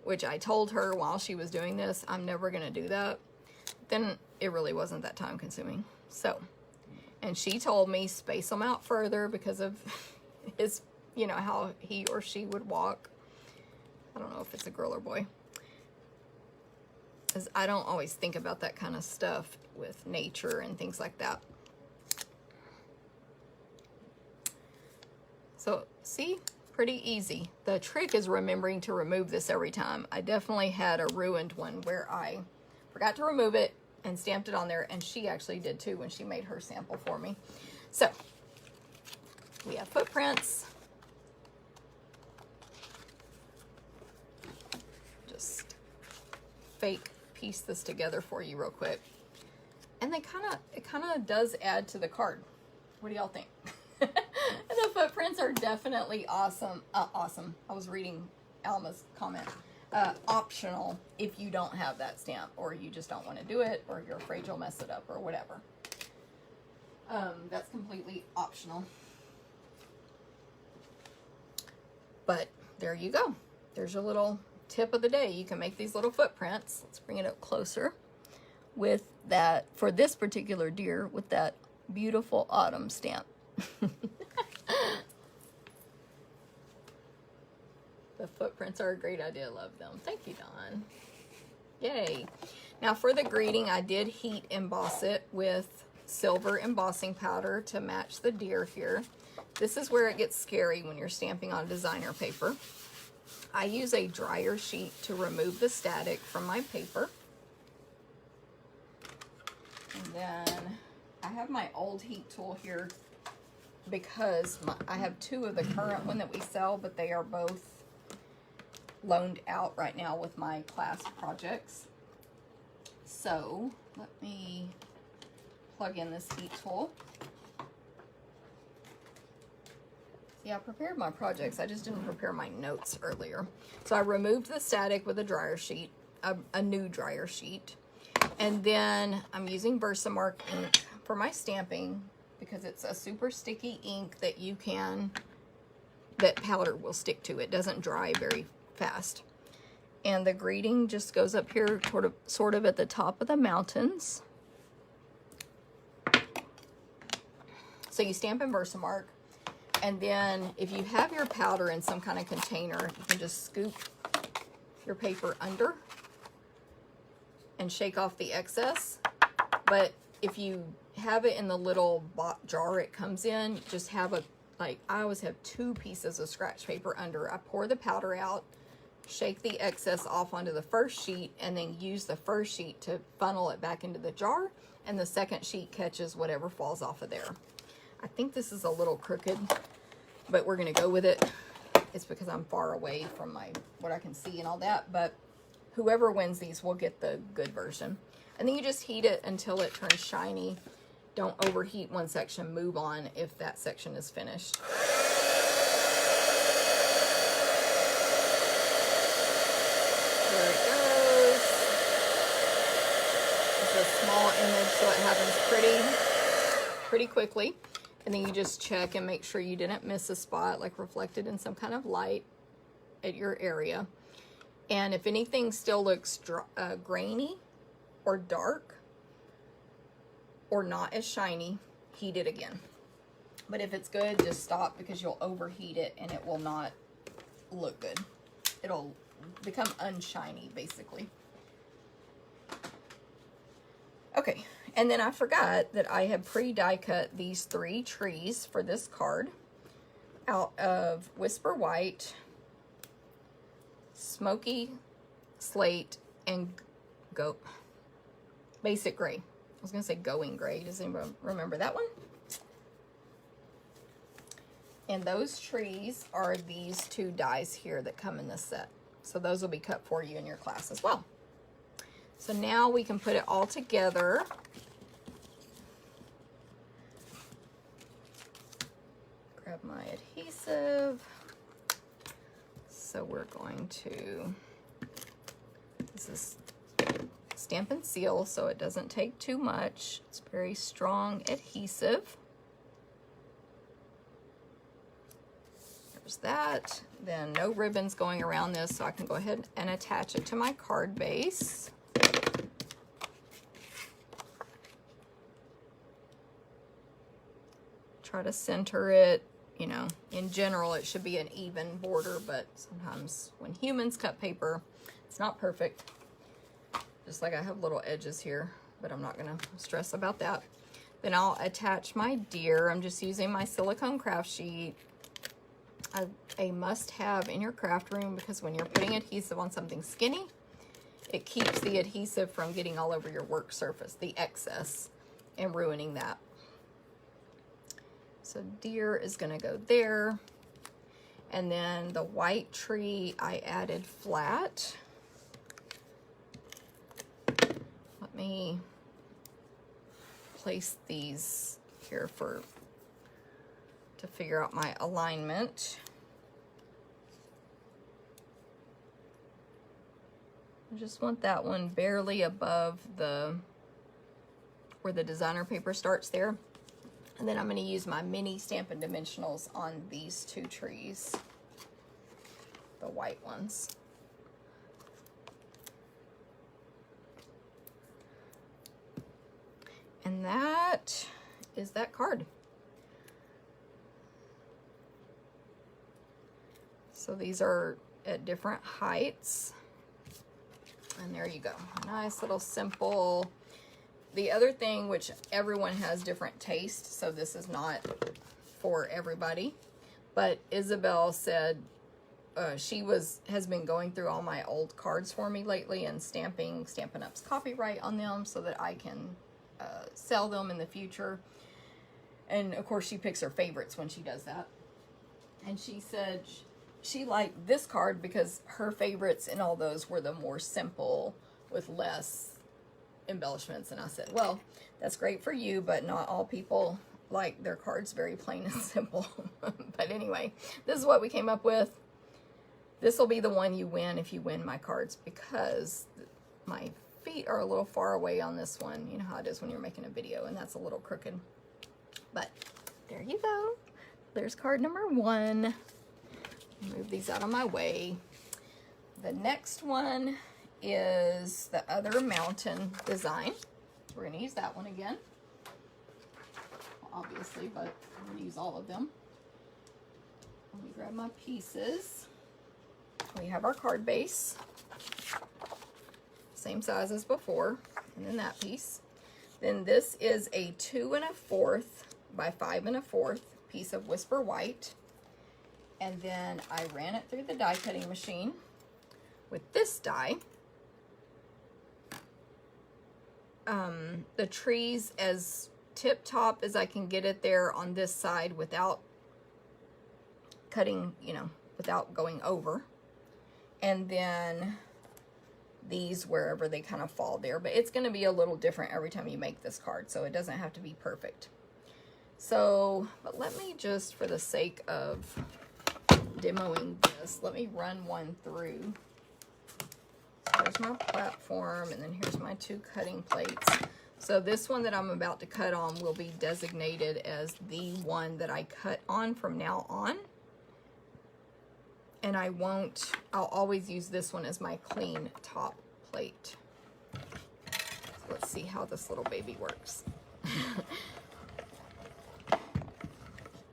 which I told her while she was doing this, I'm never going to do that. Then it really wasn't that time consuming. So, and she told me space them out further because of his, you know, how he or she would walk. I don't know if it's a girl or boy. Because I don't always think about that kind of stuff with nature and things like that. So, see? Pretty easy. The trick is remembering to remove this every time. I definitely had a ruined one where I forgot to remove it and stamped it on there, and she actually did too when she made her sample for me. So, we have footprints. Just fake piece this together for you real quick. And it kind of does add to the card. What do y'all think? The footprints are definitely awesome. Awesome. I was reading Alma's comment. Optional if you don't have that stamp, or you just don't want to do it, or you're afraid you'll mess it up, or whatever. That's completely optional. But there you go. There's your little tip of the day. You can make these little footprints. Let's bring it up closer with that, for this particular deer, with that beautiful autumn stamp. The footprints are a great idea. Love them. Thank you, Dawn. Yay. Now for the greeting, I did heat emboss it with silver embossing powder to match the deer here. This is where it gets scary when you're stamping on designer paper. I use a dryer sheet to remove the static from my paper. And then I have my old heat tool here because I have two of the current one that we sell, but they are both loaned out right now with my class projects. So let me plug in this heat tool. Yeah, I prepared my projects. I just didn't prepare my notes earlier. So I removed the static with a dryer sheet, a new dryer sheet. And then I'm using Versamark ink for my stamping because it's a super sticky ink that that powder will stick to. It doesn't dry very fast. And the greeting just goes up here sort of at the top of the mountains. So you stamp in Versamark. And then if you have your powder in some kind of container, you can just scoop your paper under and shake off the excess. But if you have it in the little jar it comes in, just have I always have 2 pieces of scratch paper under. I pour the powder out, shake the excess off onto the first sheet, and then use the first sheet to funnel it back into the jar, and the second sheet catches whatever falls off of there. I think this is a little crooked, but we're going to go with it. It's because I'm far away from what I can see and all that, but whoever wins these will get the good version. And then you just heat it until it turns shiny. Don't overheat one section. Move on if that section is finished. There it goes. It's a small image, so it happens pretty quickly. And then you just check and make sure you didn't miss a spot, like reflected in some kind of light at your area. And if anything still looks grainy or dark or not as shiny, heat it again. But if it's good, just stop because you'll overheat it and it will not look good. It'll become unshiny, basically. Okay, and then I forgot that I had pre-die cut these 3 trees for this card out of Whisper White, Smoky Slate, and Basic Gray. I was going to say Going Gray. Does anyone remember that one? And those trees are these 2 dies here that come in this set. So those will be cut for you in your class as well. So now we can put it all together. Grab my adhesive. So we're going to, this is Stampin' Seal, so it doesn't take too much. It's very strong adhesive. There's that. Then no ribbons going around this, so I can go ahead and attach it to my card base. Try to center it. You know, in general, it should be an even border, but sometimes when humans cut paper, it's not perfect. Just like I have little edges here, but I'm not gonna stress about that. Then I'll attach my deer. I'm just using my silicone craft sheet. A must-have in your craft room, because when you're putting adhesive on something skinny, it keeps the adhesive from getting all over your work surface, the excess, and ruining that. So deer is going to go there. And then the white tree I added flat. Let me place these here to figure out my alignment. I just want that one barely above where the designer paper starts there. And then I'm going to use my mini Stampin' Dimensionals on these two trees, the white ones. And that is that card. So these are at different heights. And there you go. A nice little simple. The other thing, which everyone has different taste, so this is not for everybody, but Isabel said she has been going through all my old cards for me lately and Stampin' Up's copyright on them so that I can sell them in the future. And of course she picks her favorites when she does that. And she said she liked this card because her favorites in all those were the more simple with less embellishments. And I said, well, that's great for you, but not all people like their cards very plain and simple. But anyway, this is what we came up with. This will be the one you win if you win my cards, because my feet are a little far away on this one. You know how it is when you're making a video, and that's a little crooked. But there you go. There's card number 1. Move these out of my way. The next one is the other mountain design. We're going to use that one again, obviously, but I'm going to use all of them. Let me grab my pieces. We have our card base, same size as before, and then that piece. Then this is a 2 1/4 by 5 1/4 piece of Whisper White. And then I ran it through the die cutting machine with this die. The trees as tip top as I can get it there on this side without cutting, you know, without going over. And then these wherever they kind of fall there. But it's going to be a little different every time you make this card, so it doesn't have to be perfect. So, but let me just, for the sake of demoing this, let me run one through. So there's my platform, and then here's my 2 cutting plates. So this one that I'm about to cut on will be designated as the one that I cut on from now on. And I'll always use this one as my clean top plate. So let's see how this little baby works.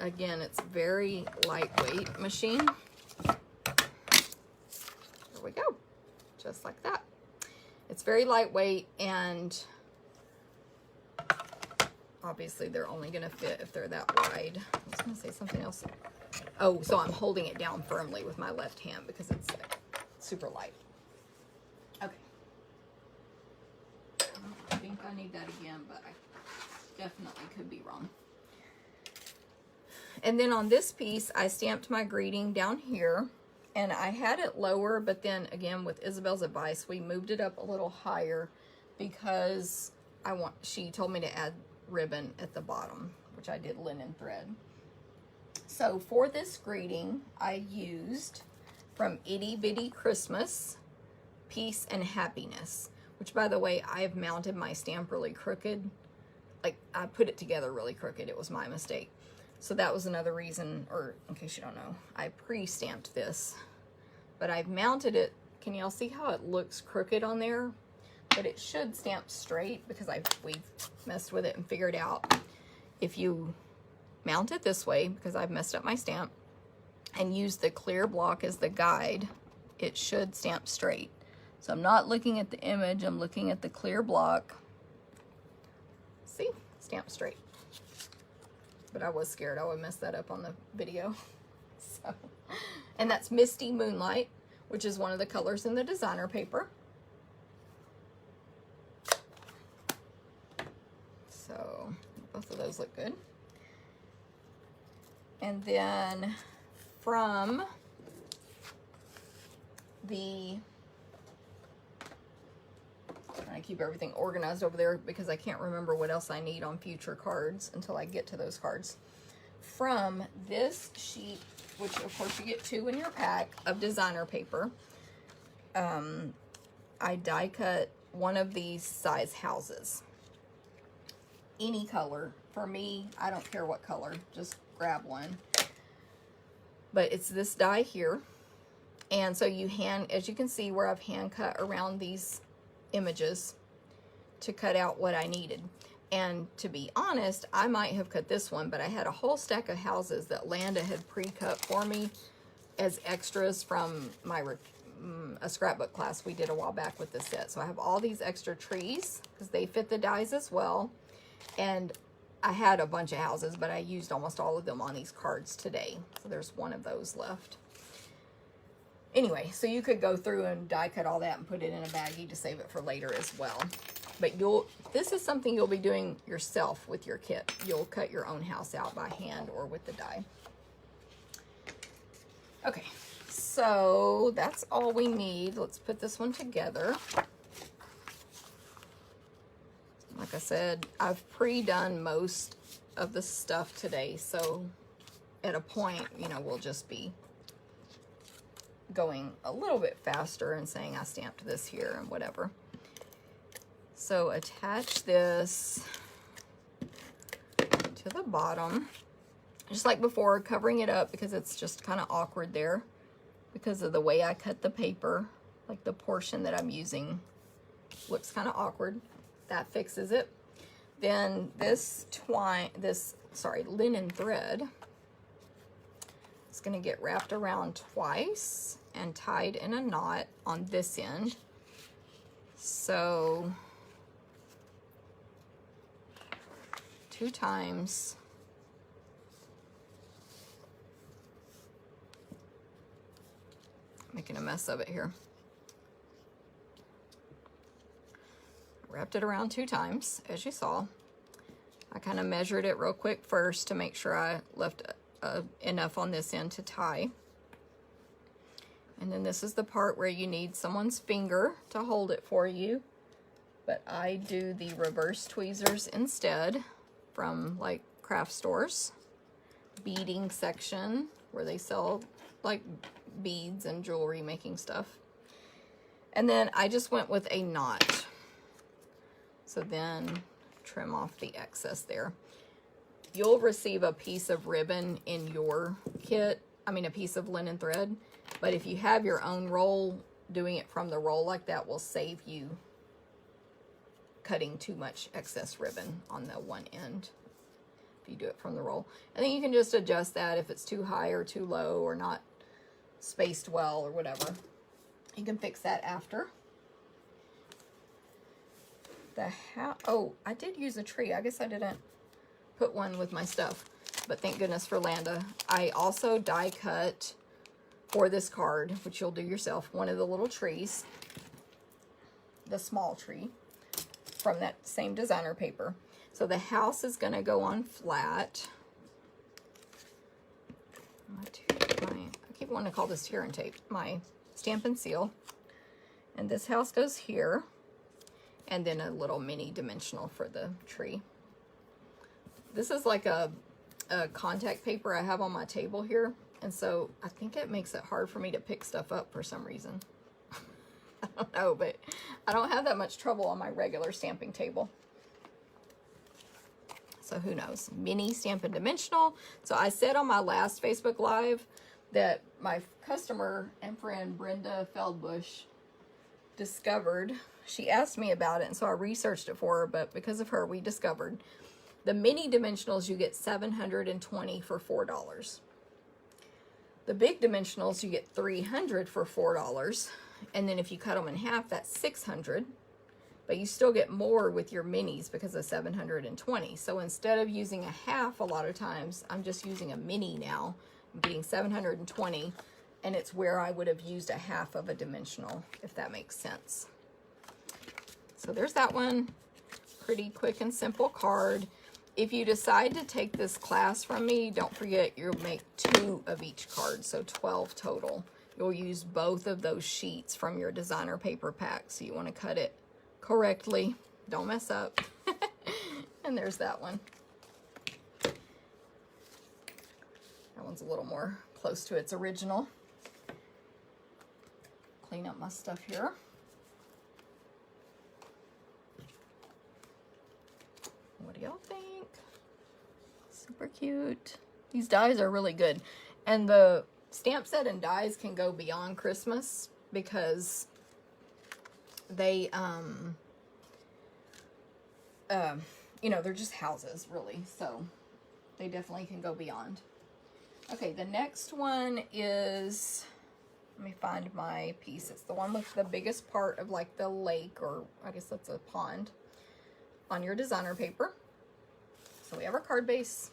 Again, it's very lightweight machine. There we go. Just like that. It's very lightweight, and obviously they're only going to fit if they're that wide. I was going to say something else. Oh, so I'm holding it down firmly with my left hand because it's like super light. Okay. I think I need that again, but I definitely could be wrong. And then on this piece, I stamped my greeting down here, and I had it lower, but then again, with Isabel's advice, we moved it up a little higher because she told me to add ribbon at the bottom, which I did linen thread. So for this greeting, I used from Itty Bitty Christmas, Peace and Happiness, which, by the way, I have mounted my stamp really crooked. Like, I put it together really crooked. It was my mistake. So that was another reason, or in case you don't know, I pre-stamped this. But I've mounted it. Can y'all see how it looks crooked on there? But it should stamp straight because we've messed with it and figured out if you mount it this way, because I've messed up my stamp, and use the clear block as the guide, it should stamp straight. So I'm not looking at the image, I'm looking at the clear block. See? Stamp straight. But I was scared I would mess that up on the video. So, and that's Misty Moonlight, which is one of the colors in the designer paper. So both of those look good. And then from the, I keep everything organized over there because I can't remember what else I need on future cards until I get to those cards. From this sheet, which of course you get 2 in your pack of designer paper, I die cut one of these size houses. Any color for me, I don't care what color, just grab one. But it's this die here. And so you as you can see where I've hand cut around these images to cut out what I needed. And to be honest, I might have cut this one, but I had a whole stack of houses that Landa had pre-cut for me as extras from my a scrapbook class we did a while back with this set. So I have all these extra trees because they fit the dies as well. And I had a bunch of houses, but I used almost all of them on these cards today. So there's one of those left. Anyway, so you could go through and die cut all that and put it in a baggie to save it for later as well. But this is something you'll be doing yourself with your kit. You'll cut your own house out by hand or with the die. Okay, so that's all we need. Let's put this one together. Like I said, I've pre-done most of the stuff today, so at a point, you know, we'll just be going a little bit faster and saying I stamped this here and whatever. So attach this to the bottom, just like before, covering it up because it's just kind of awkward there because of the way I cut the paper. Like the portion that I'm using looks kind of awkward. That fixes it. Then this linen thread is going to get wrapped around twice and tied in a knot on this end. So 2 times. Making a mess of it here. Wrapped it around 2 times, as you saw. I kind of measured it real quick first to make sure I left enough on this end to tie. And then this is the part where you need someone's finger to hold it for you. But I do the reverse tweezers instead from like craft stores. Beading section where they sell like beads and jewelry making stuff. And then I just went with a knot. So then trim off the excess there. You'll receive a piece of ribbon in your kit. I mean, a piece of linen thread. But if you have your own roll, doing it from the roll like that will save you cutting too much excess ribbon on the one end if you do it from the roll. And then you can just adjust that if it's too high or too low or not spaced well or whatever. You can fix that after. Oh, I did use a tree. I guess I didn't put one with my stuff, but thank goodness for Landa. I also die cut for this card, which you'll do yourself, one of the little trees, the small tree from that same designer paper. So the house is going to go on flat. I keep wanting to call this tear and tape, my Stampin' Seal. And this house goes here. And then a little mini dimensional for the tree. This is like a contact paper I have on my table here. And so I think it makes it hard for me to pick stuff up for some reason. I don't know, but I don't have that much trouble on my regular stamping table. So who knows? Mini Stampin' Dimensional. So I said on my last Facebook Live that my customer and friend Brenda Feldbush discovered, she asked me about it, and so I researched it for her, but because of her, we discovered the mini dimensionals, you get 720 for $4. The big dimensionals, you get 300 for $4, and then if you cut them in half, that's 600, but you still get more with your minis because of 720. So instead of using a half a lot of times, I'm just using a mini now. I'm getting 720, and it's where I would have used a half of a dimensional, if that makes sense. So there's that one. Pretty quick and simple card. If you decide to take this class from me, don't forget you'll make 2 of each card, so 12 total. You'll use both of those sheets from your designer paper pack, so you want to cut it correctly. Don't mess up. And there's that one. That one's a little more close to its original. Clean up my stuff here. What do y'all think? Cute. These dies are really good. And the stamp set and dies can go beyond Christmas because they, you know, they're just houses, really. So they definitely can go beyond. Okay, the next one is, let me find my piece. It's the one with the biggest part of like the lake, or I guess that's a pond, on your designer paper. So we have our card base.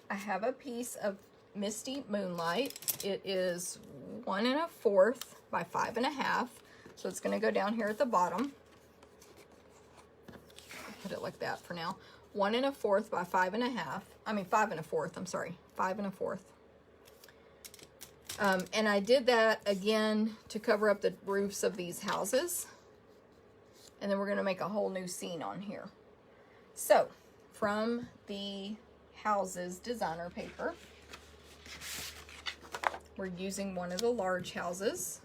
I have a piece of Misty Moonlight. It is 1 1/4 by 5 1/2. So it's going to go down here at the bottom. Put it like that for now. 1 1/4 by 5 1/2. I mean 5 1/4. I'm sorry, 5 1/4. And I did that again to cover up the roofs of these houses. And then we're going to make a whole new scene on here. So from the houses designer paper, we're using one of the large houses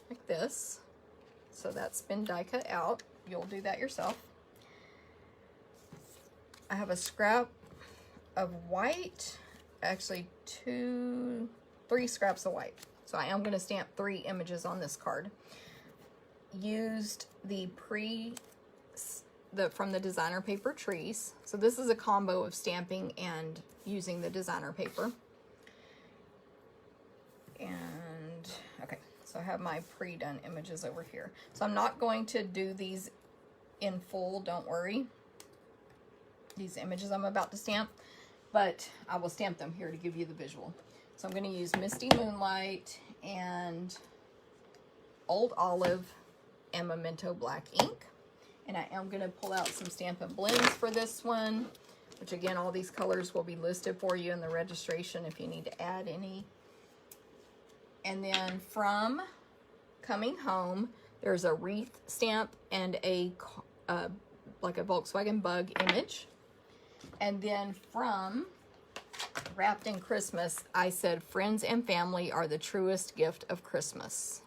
like this. So that's been die cut out. You'll do that yourself. I have a scrap of white, actually 3 scraps of white. So I am going to stamp 3 images on this card. Used the from the designer paper trees. So this is a combo of stamping and using the designer paper. And okay, so I have my pre-done images over here. So I'm not going to do these in full, don't worry. These images I'm about to stamp, but I will stamp them here to give you the visual. So I'm going to use Misty Moonlight and Old Olive and Memento Black ink. And I am going to pull out some Stampin' Blends for this one, which again, all these colors will be listed for you in the registration if you need to add any. And then from Coming Home, there's a wreath stamp and a like a Volkswagen Bug image. And then from Wrapped in Christmas, I said friends and family are the truest gift of Christmas.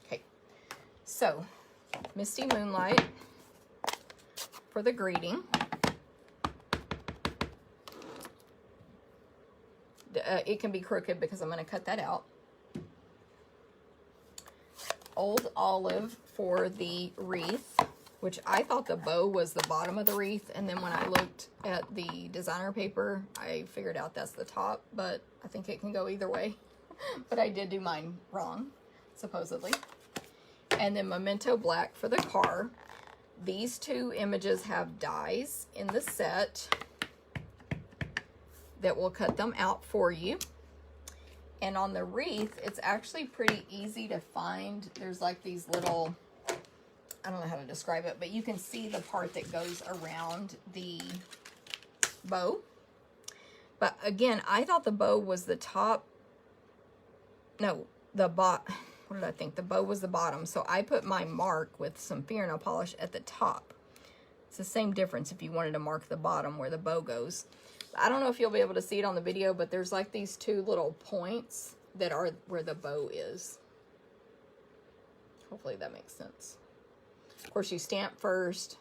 Okay, so Misty Moonlight for the greeting. It can be crooked because I'm going to cut that out. Old Olive for the wreath, which I thought the bow was the bottom of the wreath, and then when I looked at the designer paper, I figured out that's the top, but I think it can go either way. But I did do mine wrong, supposedly. And then Memento Black for the car. These 2 images have dies in the set that will cut them out for you. And on the wreath, it's actually pretty easy to find. There's like these little, I don't know how to describe it, but you can see the part that goes around the bow. But again, I thought the bow was the top. No, the bottom. What did I think? The bow was the bottom. So I put my mark with some fingernail polish at the top. It's the same difference if you wanted to mark the bottom where the bow goes. I don't know if you'll be able to see it on the video, but there's like these 2 little points that are where the bow is. Hopefully that makes sense. Of course, you stamp first,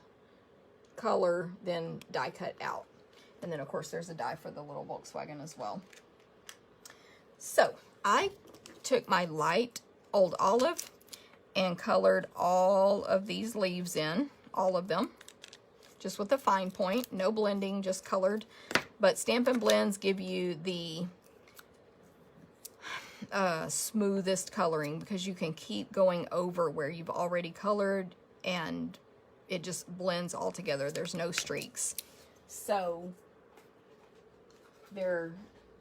color, then die cut out. And then, of course, there's a die for the little Volkswagen as well. So, I took my light Old Olive and colored all of these leaves in, all of them, just with a fine point, no blending, just colored. But Stampin' Blends give you the smoothest coloring because you can keep going over where you've already colored and it just blends all together. There's no streaks. So they're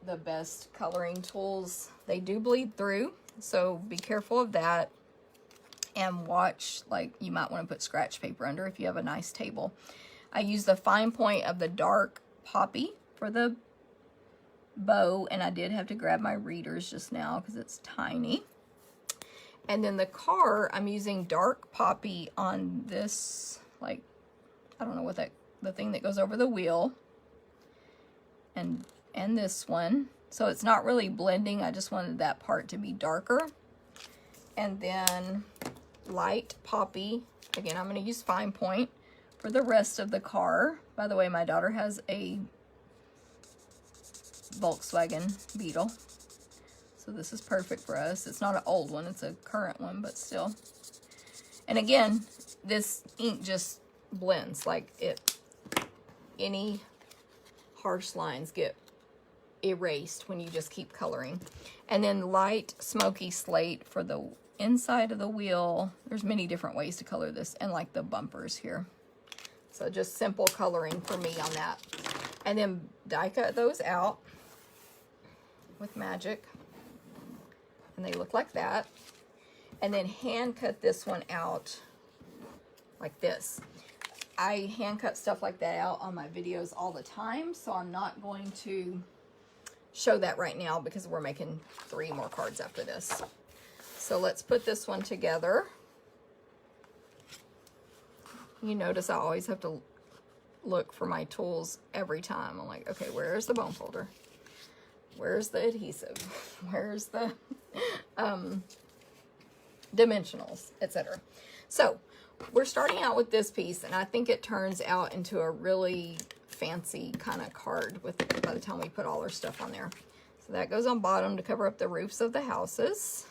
the best coloring tools. They do bleed through, so be careful of that. And watch, like you might want to put scratch paper under if you have a nice table. I use the fine point of the dark poppy for the bow, and I did have to grab my readers just now because it's tiny. And then the car, I'm using dark poppy on this, like, I don't know what that, the thing that goes over the wheel, and this one. So it's not really blending, I just wanted that part to be darker. And then light poppy, again, I'm going to use fine point for the rest of the car. By the way, my daughter has a Volkswagen Beetle. So this is perfect for us. It's not an old one, it's a current one, but still. And again, this ink just blends. Like any harsh lines get erased when you just keep coloring. And then light smoky slate for the inside of the wheel. There's many different ways to color this, and like the bumpers here. So just simple coloring for me on that. And then die cut those out with magic. And they look like that. And then hand cut this one out like this. I hand cut stuff like that out on my videos all the time, so I'm not going to show that right now because we're making 3 more cards after this. So let's put this one together. You notice I always have to look for my tools every time. I'm like, okay, where's the bone folder? Where's the adhesive? Where's the dimensionals, etc. So we're starting out with this piece, and I think it turns out into a really fancy kind of card by the time we put all our stuff on there. So that goes on bottom to cover up the roofs of the houses.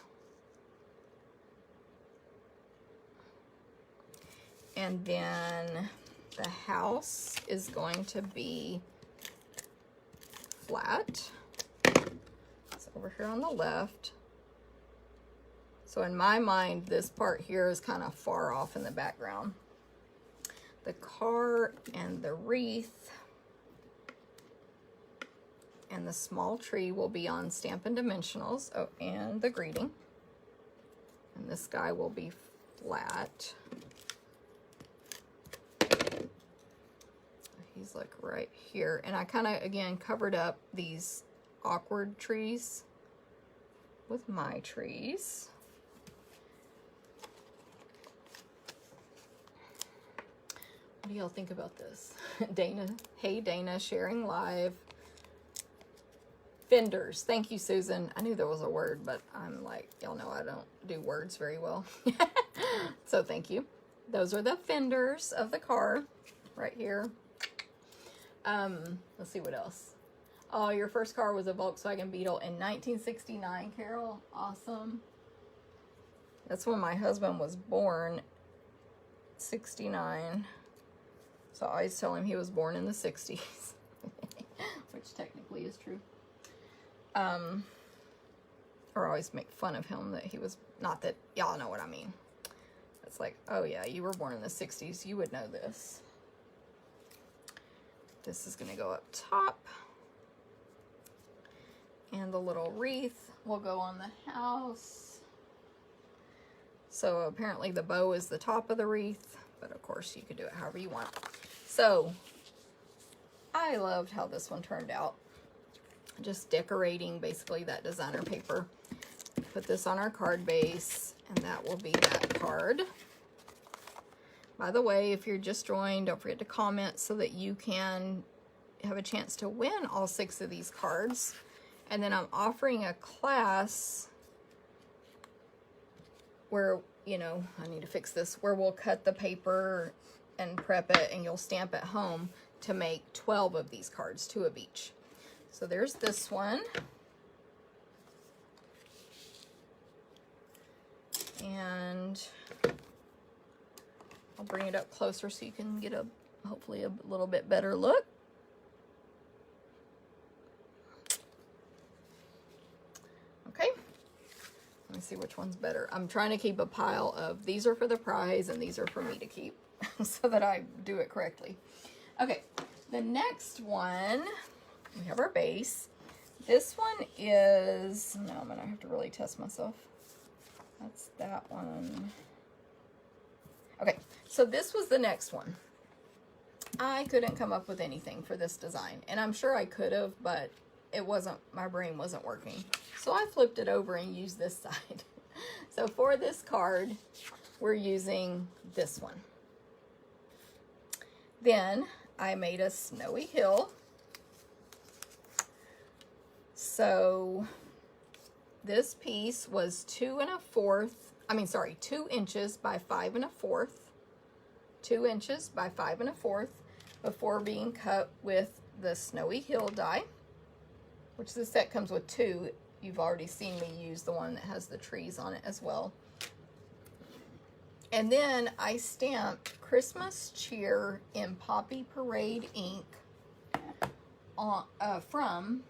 And then the house is going to be flat. It's over here on the left. So in my mind, this part here is kind of far off in the background. The car and the wreath and the small tree will be on Stampin' Dimensionals. Oh, and the greeting. And this guy will be flat. He's like right here. And I kind of, again, covered up these awkward trees with my trees. What do y'all think about this? Dana, hey Dana, sharing live. Fenders, thank you, Susan. I knew there was a word, but I'm like, y'all know I don't do words very well. So thank you. Those are the fenders of the car right here. Let's see what else. Oh, your first car was a Volkswagen Beetle in 1969, Carol. Awesome. That's when my husband was born, 69. So I always tell him he was born in the 60s, which technically is true. Or always make fun of him that he was, not that, y'all know what I mean. It's like, oh yeah, you were born in the 60s, you would know this. This is gonna go up top. And the little wreath will go on the house. So apparently the bow is the top of the wreath, but of course you could do it however you want. So I loved how this one turned out. Just decorating basically that designer paper. Put this on our card base, and that will be that card. By the way, if you're just joined, don't forget to comment so that you can have a chance to win all 6 of these cards. And then I'm offering a class where, you know, I need to fix this, where we'll cut the paper and prep it, and you'll stamp at home to make 12 of these cards, 2 of each. So there's this one. And I'll bring it up closer so you can get hopefully a little bit better look. Okay. Let me see which one's better. I'm trying to keep a pile of, these are for the prize and these are for me to keep so that I do it correctly. Okay, the next one, we have our base. This one is, no, I'm gonna have to really test myself. That's that one. Okay, so this was the next one. I couldn't come up with anything for this design, and I'm sure I could have, but it wasn't, my brain wasn't working. So I flipped it over and used this side. So for this card, we're using this one. Then I made a snowy hill. So this piece was 2 inches by 5 1/4. 2 inches by 5 1/4. before being cut with the Snowy Hill die, which this set comes with 2. You've already seen me use the one that has the trees on it as well. And then I stamped Christmas Cheer in Poppy Parade ink on, from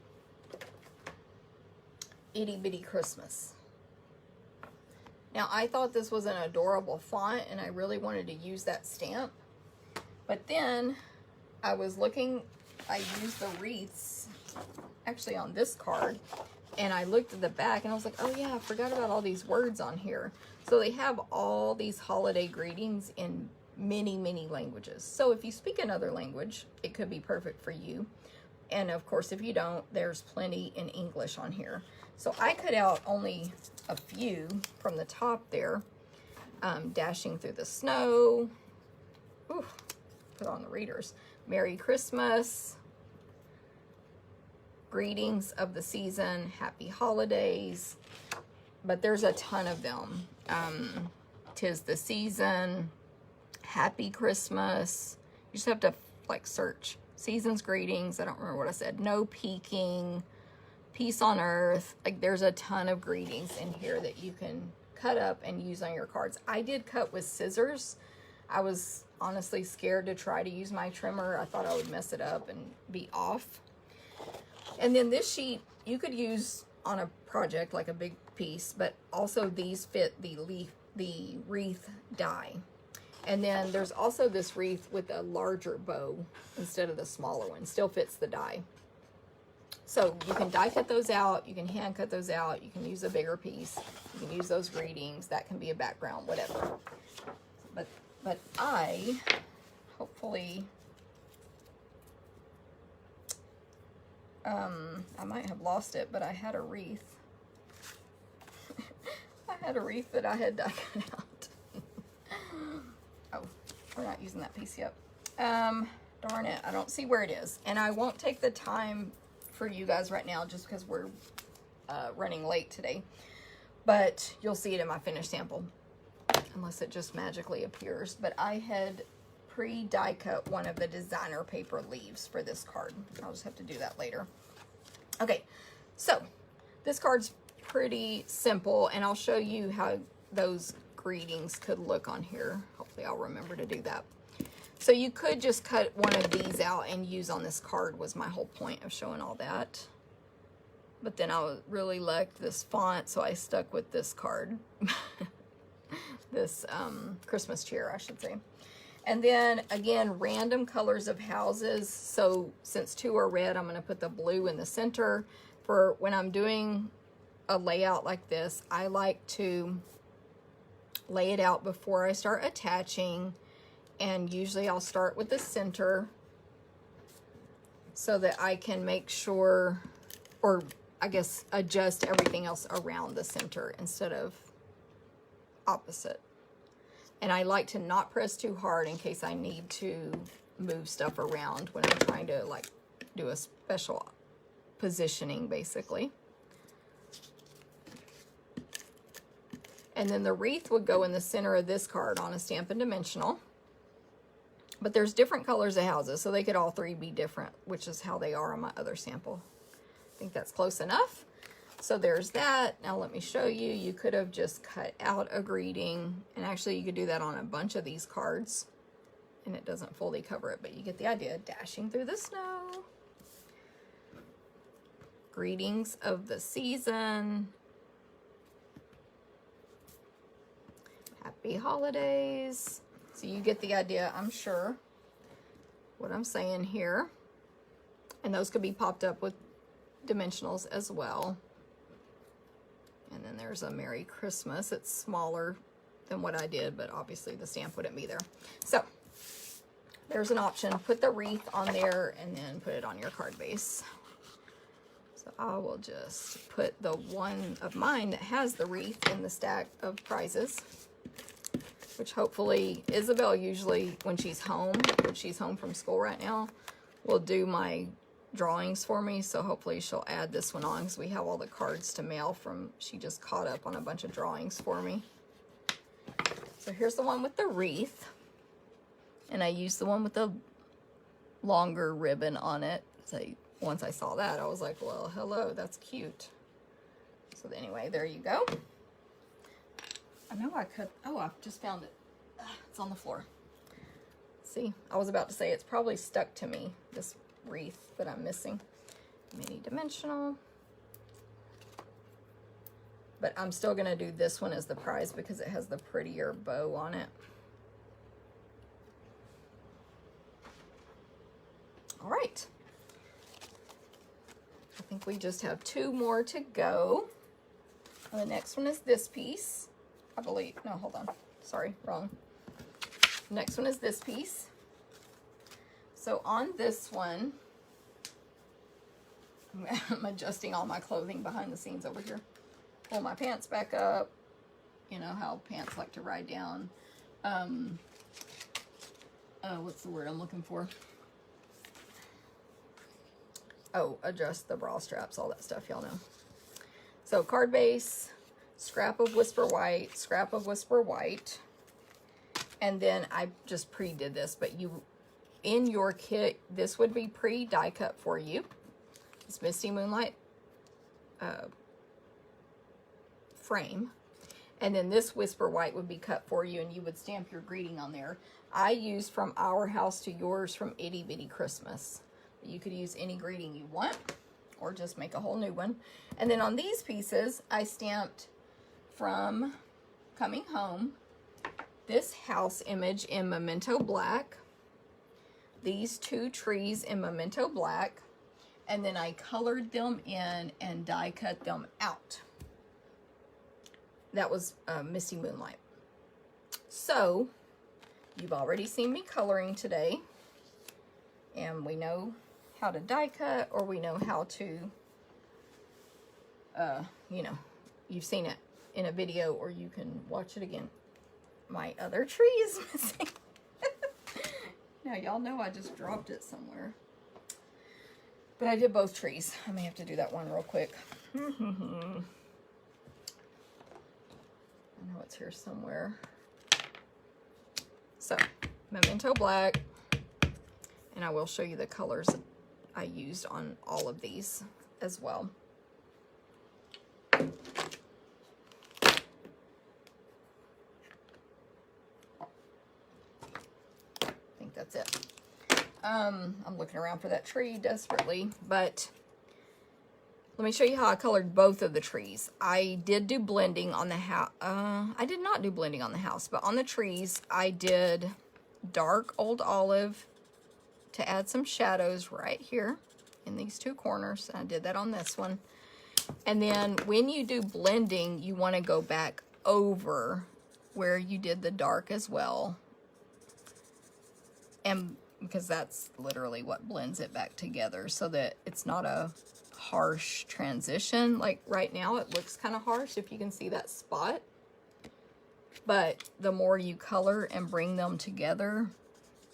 Itty Bitty Christmas. Now, I thought this was an adorable font, and I really wanted to use that stamp. But then I was looking, I used the wreaths actually on this card, and I looked at the back, and I was like, oh yeah, I forgot about all these words on here. So they have all these holiday greetings in many, many languages. So if you speak another language, it could be perfect for you. And of course, if you don't, there's plenty in English on here. So I cut out only a few from the top there. Dashing through the snow. Ooh, put on the readers. Merry Christmas. Greetings of the season. Happy holidays. But there's a ton of them. 'Tis the season. Happy Christmas. You just have to like search. Season's greetings. I don't remember what I said. No peeking. Peace on earth. Like there's a ton of greetings in here that you can cut up and use on your cards. I did cut with scissors. I was honestly scared to try to use my trimmer. I thought I would mess it up and be off. And then this sheet you could use on a project like a big piece, but also these fit the wreath die. And then there's also this wreath with a larger bow instead of the smaller one. Still fits the die. So you can die cut those out, you can hand cut those out, you can use a bigger piece, you can use those greetings, that can be a background, whatever. But I, hopefully, I might have lost it, but I had a wreath. I had a wreath that I had die cut out. Oh, we're not using that piece yet. Darn it, I don't see where it is. And I won't take the time for you guys right now just because we're running late today. But you'll see it in my finished sample. Unless it just magically appears. But I had pre-die cut one of the designer paper leaves for this card. I'll just have to do that later. Okay, so this card's pretty simple, and I'll show you how those greetings could look on here. Hopefully I'll remember to do that. So you could just cut one of these out and use on this card, was my whole point of showing all that. But then I really liked this font, so I stuck with this card. This Christmas cheer, I should say. And then, again, random colors of houses. So since 2 are red, I'm going to put the blue in the center. For when I'm doing a layout like this, I like to lay it out before I start attaching. And usually I'll start with the center so that I can make sure, or I guess adjust everything else around the center instead of opposite. And I like to not press too hard in case I need to move stuff around when I'm trying to like do a special positioning basically. And then the wreath would go in the center of this card on a Stampin' Dimensional. But there's different colors of houses, so they could all 3 be different, which is how they are on my other sample. I think that's close enough. So there's that. Now let me show you. You could have just cut out a greeting, and actually you could do that on a bunch of these cards, and it doesn't fully cover it, but you get the idea. Dashing through the snow. Greetings of the season. Happy holidays. So you get the idea, I'm sure, what I'm saying here. And those could be popped up with dimensionals as well. And then there's a Merry Christmas. It's smaller than what I did, but obviously the stamp wouldn't be there. So there's an option. Put the wreath on there and then put it on your card base. So I will just put the one of mine that has the wreath in the stack of prizes, which hopefully Isabel usually, when she's home from school right now, will do my drawings for me. So hopefully she'll add this one on because we have all the cards to mail from, she just caught up on a bunch of drawings for me. So here's the one with the wreath. And I used the one with the longer ribbon on it. So once I saw that, I was like, well, hello, that's cute. So anyway, there you go. I know I could, oh, I just found it. It's on the floor. See, I was about to say it's probably stuck to me, this wreath that I'm missing. Mini dimensional. But I'm still going to do this one as the prize because it has the prettier bow on it. All right. I think we just have 2 more to go. And the next one is this piece. I believe, no, hold on. Sorry, wrong. Next one is this piece. So on this one, I'm adjusting all my clothing behind the scenes over here. Pull my pants back up. You know how pants like to ride down. What's the word I'm looking for? Oh, adjust the bra straps, all that stuff, y'all know. So card base, scrap of Whisper White, scrap of Whisper White. And then I just pre-did this, but you, in your kit, this would be pre-die cut for you. It's Misty Moonlight frame. And then this Whisper White would be cut for you, and you would stamp your greeting on there. I used From Our House to Yours from Itty Bitty Christmas. You could use any greeting you want, or just make a whole new one. And then on these pieces, I stamped From Coming Home, this house image in Memento Black, these 2 trees in Memento Black, and then I colored them in and die cut them out. That was Misty Moonlight. So, you've already seen me coloring today, and we know how to die cut, or we know how to, you know, you've seen it in a video, or you can watch it again. My other tree is missing. Now, y'all know I just dropped it somewhere. But I did both trees. I may have to do that one real quick. I know it's here somewhere. So, Memento Black. And I will show you the colors I used on all of these as well. I think that's it. I'm looking around for that tree desperately, but let me show you how I colored both of the trees. I did do blending on the house. I did not do blending on the house, but on the trees, I did dark old olive to add some shadows right here in these 2 corners. I did that on this one. And then when you do blending, you want to go back over where you did the dark as well. And because that's literally what blends it back together, so that it's not a harsh transition. Like right now it looks kind of harsh if you can see that spot. But the more you color and bring them together,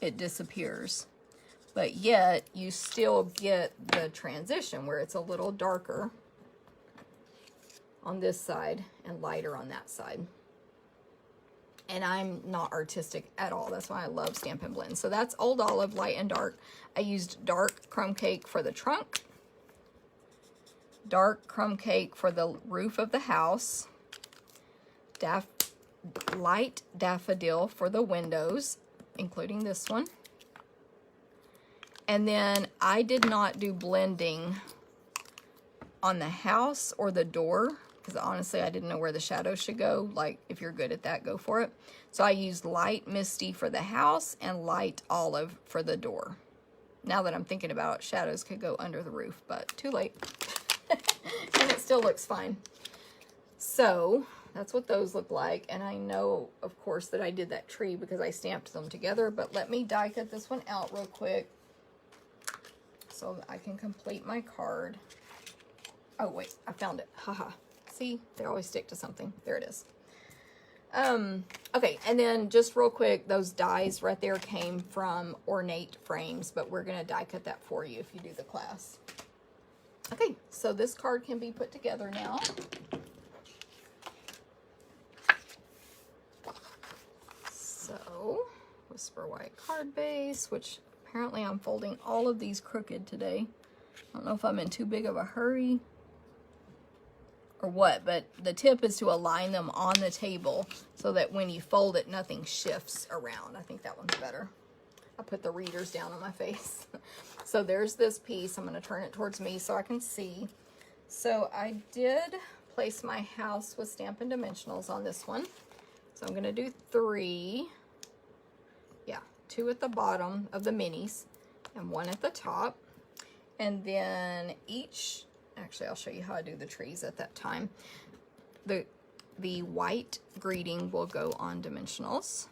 it disappears. But yet you still get the transition where it's a little darker on this side and lighter on that side. And I'm not artistic at all. That's why I love Stampin' Blend. So that's Old Olive, light and dark. I used dark crumb cake for the trunk, dark crumb cake for the roof of the house, light daffodil for the windows, including this one. And then I did not do blending on the house or the door, because honestly I didn't know where the shadow should go. Like, if you're good at that, go for it. So I used light misty for the house and light olive for the door. Now that I'm thinking about it, shadows could go under the roof, but too late. And it still looks fine. So that's what those look like. And I know, of course, that I did that tree because I stamped them together, but let me die cut this one out real quick so that I can complete my card. Oh, wait, I found it. Haha. See, they always stick to something. There it is. Okay, and then just real quick, those dies right there came from Ornate Frames, but we're going to die cut that for you if you do the class. Okay, so this card can be put together now. So, Whisper White card base, which Apparently I'm folding all of these crooked today. I don't know if I'm in too big of a hurry or what, but the tip is to align them on the table so that when you fold it, nothing shifts around. I think that one's better. I put the readers down on my face. So there's this piece. I'm going to turn it towards me so I can see. So I did place my house with Stampin' Dimensionals on this one. So I'm going to do 3. Yeah, 2 at the bottom of the minis and 1 at the top. And then each, actually I'll show you how I do the trees at that time. The white greeting will go on dimensionals,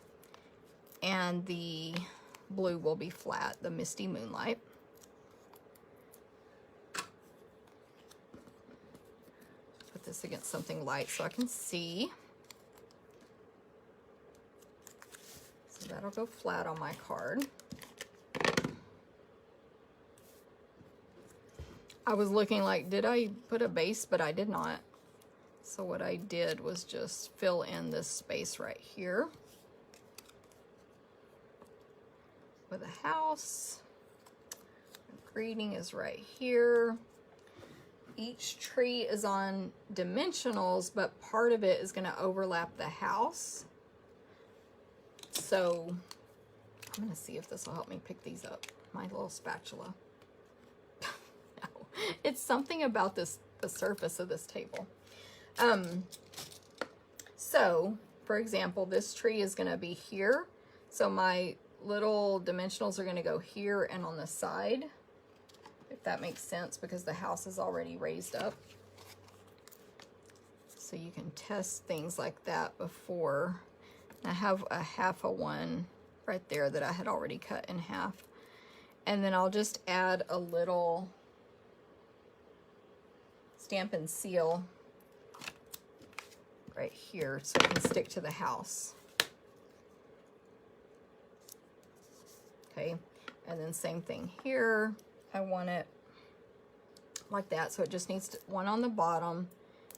and the blue will be flat, the Misty Moonlight. Put this against something light so I can see. So that'll go flat on my card. I was looking like, did I put a base? But I did not. So what I did was just fill in this space right here with a house. The greeting is right here. Each tree is on dimensionals, but part of it is going to overlap the house. So I'm going to see if this will help me pick these up. My little spatula. No, it's something about the surface of this table. So for example, this tree is going to be here. So my little dimensionals are going to go here and on the side, if that makes sense, because the house is already raised up. So you can test things like that before. I have a half a one right there that I had already cut in half. And then I'll just add a little Stampin' Seal right here so it can stick to the house. Okay, and then same thing here. I want it like that, so it just needs one on the bottom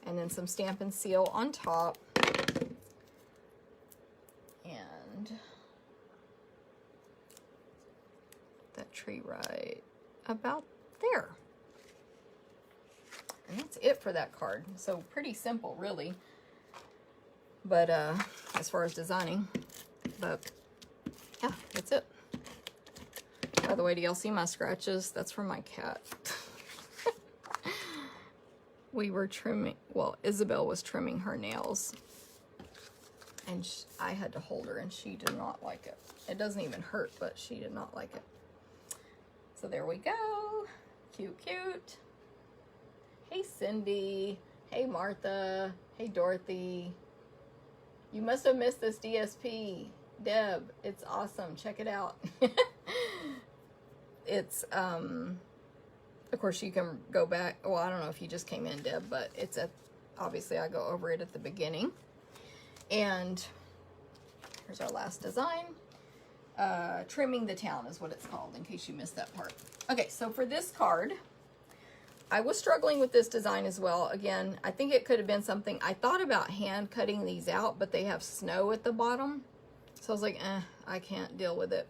and then some Stampin' Seal on top. And that tree right about there. And that's it for that card. So pretty simple, really. But as far as designing, but yeah, that's it. By the way, do y'all see my scratches? That's from my cat. We were trimming, well, Isabel was trimming her nails, and I had to hold her, and she did not like it. It doesn't even hurt, but she did not like it. So there we go. Cute, cute. Hey, Cindy. Hey, Martha. Hey, Dorothy. You must have missed this DSP. Deb, it's awesome. Check it out. It's, of course, you can go back. Well, I don't know if you just came in, Deb, but it's obviously I go over it at the beginning. And here's our last design. Trimming the Town is what it's called, in case you missed that part. Okay, so for this card, I was struggling with this design as well. Again, I think it could have been something. I thought about hand cutting these out, but they have snow at the bottom. So I was like, I can't deal with it.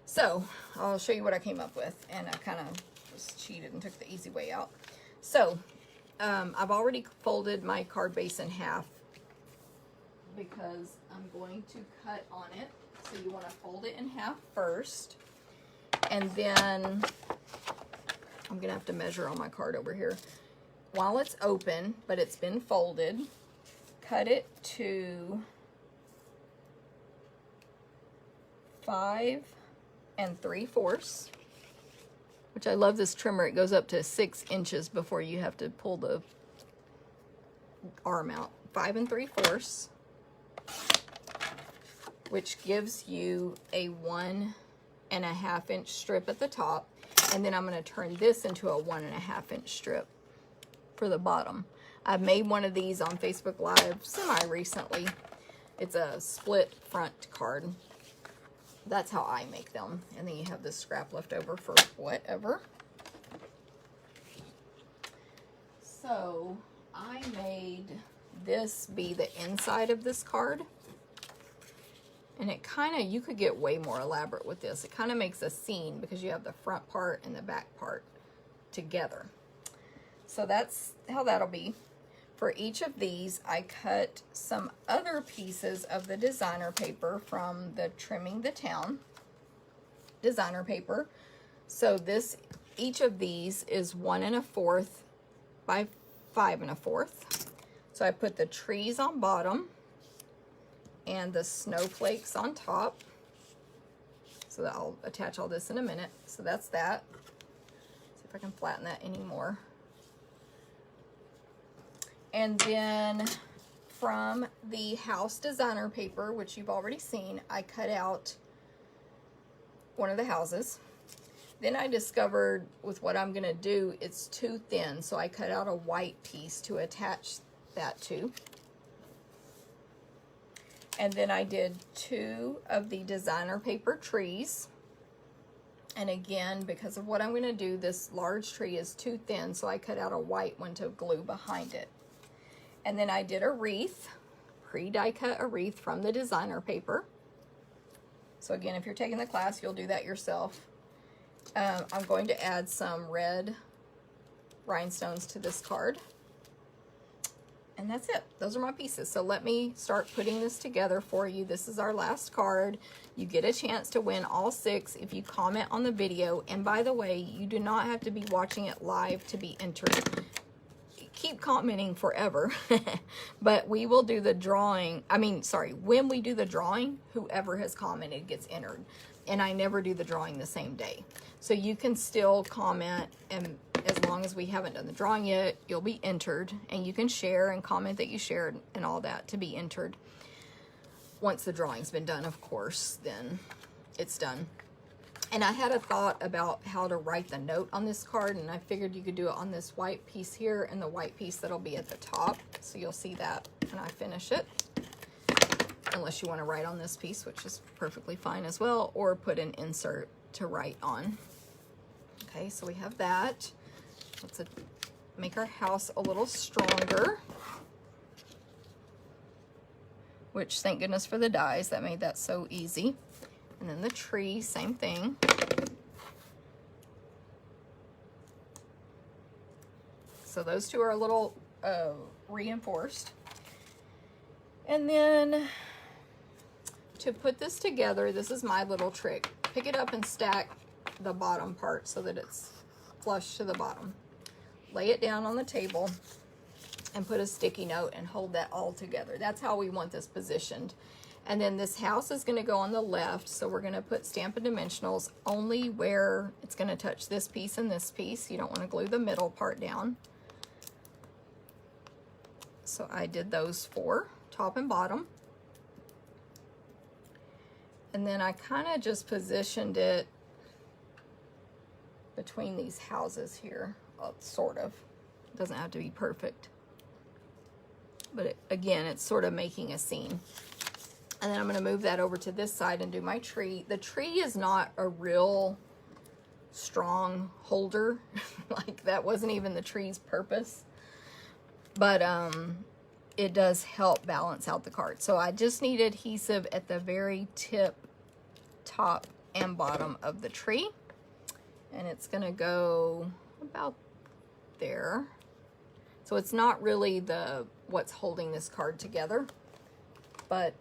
So I'll show you what I came up with. And I kind of just cheated and took the easy way out. So I've already folded my card base in half because I'm going to cut on it. So you want to fold it in half first. And then I'm going to have to measure on my card over here. While it's open, but it's been folded, cut it to 5 3/4, which I love this trimmer. It goes up to 6 inches before you have to pull the arm out. 5 3/4, which gives you a 1.5 inch strip at the top. And then I'm going to turn this into a 1.5 inch strip for the bottom. I've made one of these on Facebook Live semi-recently. It's a split front card. That's how I make them. And then you have this scrap left over for whatever. So I made this be the inside of this card. And it kind of, you could get way more elaborate with this. It kind of makes a scene because you have the front part and the back part together. So that's how that'll be. For each of these, I cut some other pieces of the designer paper from the Trimming the Town designer paper. So this, each of these is 1 1/4 by 5 1/4. So I put the trees on bottom and the snowflakes on top. So that I'll attach all this in a minute. So that's that. See if I can flatten that anymore. And then from the house designer paper, which you've already seen, I cut out one of the houses. Then I discovered with what I'm gonna do, it's too thin. So I cut out a white piece to attach that to. And then I did 2 of the designer paper trees. And again, because of what I'm gonna do, this large tree is too thin, so I cut out a white one to glue behind it. And then I did a wreath, pre-die cut a wreath from the designer paper. So again, if you're taking the class, you'll do that yourself. I'm going to add some red rhinestones to this card. And that's it. Those are my pieces. So let me start putting this together for you. This is our last card. You get a chance to win all 6 if you comment on the video. And by the way, you do not have to be watching it live to be entered. Keep commenting forever. But we will do the drawing. When we do the drawing, whoever has commented gets entered. And I never do the drawing the same day. So you can still comment, and as long as we haven't done the drawing yet, you'll be entered, and you can share and comment that you shared and all that to be entered. Once the drawing's been done, of course, then it's done. And I had a thought about how to write the note on this card, and I figured you could do it on this white piece here and the white piece that'll be at the top. So you'll see that when I finish it. Unless you want to write on this piece, which is perfectly fine as well, or put an insert to write on. Okay, so we have that. Let's make our house a little stronger. Which, thank goodness for the dies, that made that so easy. And then the tree, same thing. So those two are a little reinforced. And then to put this together, this is my little trick. Pick it up and stack the bottom part so that it's flush to the bottom. Lay it down on the table and put a sticky note and hold that all together. That's how we want this positioned. And then this house is going to go on the left, so we're going to put Stampin' Dimensionals only where it's going to touch this piece and this piece. You don't want to glue the middle part down. So I did those 4, top and bottom. And then I kind of just positioned it between these houses here, sort of. It doesn't have to be perfect. But again, it's sort of making a scene. And then I'm going to move that over to this side and do my tree. The tree is not a real strong holder. Like, that wasn't even the tree's purpose. But it does help balance out the card. So I just need adhesive at the very tip, top, and bottom of the tree. And it's going to go about there. So it's not really what's holding this card together, but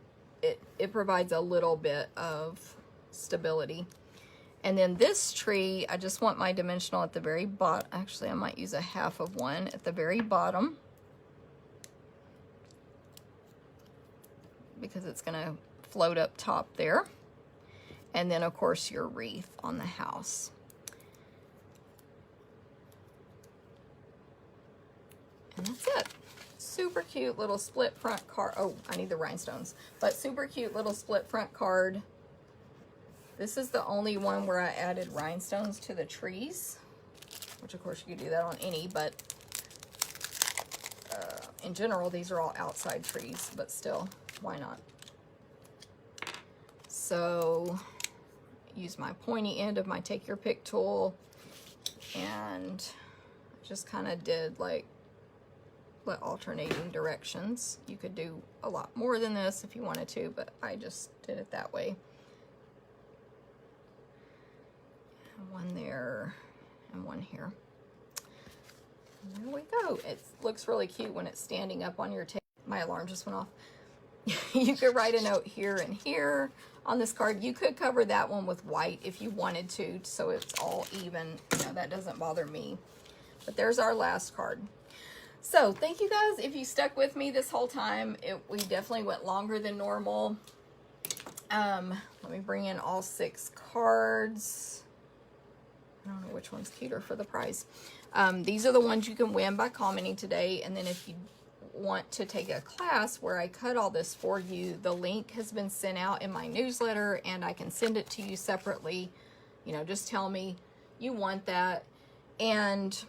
it provides a little bit of stability. And then this tree, I just want my dimensional at the very bottom. Actually, I might use a half of one at the very bottom, because it's going to float up top there. And then, of course, your wreath on the house. And that's it. Super cute little split front card. Oh, I need the rhinestones. But super cute little split front card. This is the only one where I added rhinestones to the trees, which of course you could do that on any, but in general, these are all outside trees, but still, why not? So use my pointy end of my take your pick tool and just kind of did like split alternating directions. You could do a lot more than this if you wanted to, but I just did it that way. And one there and one here. And there we go. It looks really cute when it's standing up on your table. My alarm just went off. You could write a note here and here on this card. You could cover that one with white if you wanted to, so it's all even. You know, that doesn't bother me. But there's our last card. So thank you guys if you stuck with me this whole time. We definitely went longer than normal. Let me bring in all 6 cards. I don't know which one's cuter for the prize. These are the ones you can win by commenting today. And then if you want to take a class where I cut all this for you, the link has been sent out in my newsletter, and I can send it to you separately. You know, just tell me you want that. And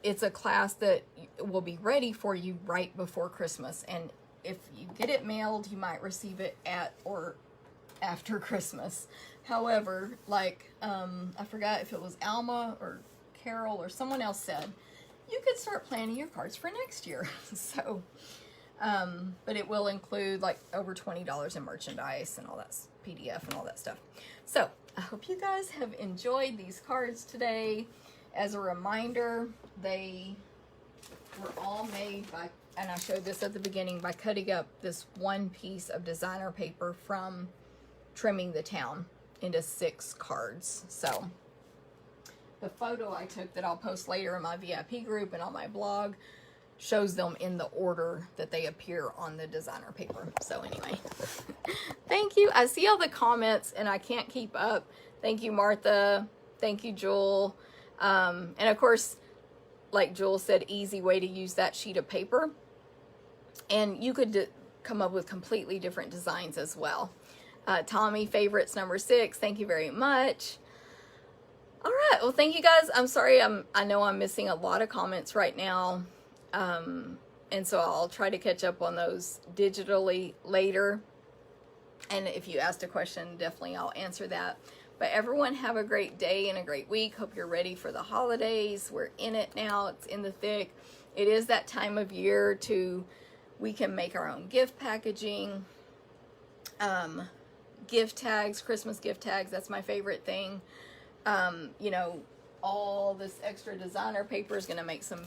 it's a class that will be ready for you right before Christmas. And if you get it mailed, you might receive it at or after Christmas. However, like, I forgot if it was Alma or Carol or someone else said, you could start planning your cards for next year. So, but it will include like over $20 in merchandise and all that PDF and all that stuff. So I hope you guys have enjoyed these cards today. As a reminder, they were all made by, and I showed this at the beginning, by cutting up this one piece of designer paper from Trimming the Town into 6 cards. So the photo I took that I'll post later in my VIP group and on my blog shows them in the order that they appear on the designer paper. So anyway, thank you. I see all the comments and I can't keep up. Thank you, Martha. Thank you, Jewel. And of course, like Jewel said, easy way to use that sheet of paper. And you could come up with completely different designs as well. Tommy, favorites number 6. Thank you very much. All right. Well, thank you guys. I'm sorry. I know I'm missing a lot of comments right now. And so I'll try to catch up on those digitally later. And if you asked a question, definitely I'll answer that. But everyone have a great day and a great week. Hope you're ready for the holidays. We're in it now. It's in the thick. It is that time of year we can make our own gift packaging. Gift tags, Christmas gift tags. That's my favorite thing. You know, all this extra designer paper is going to make some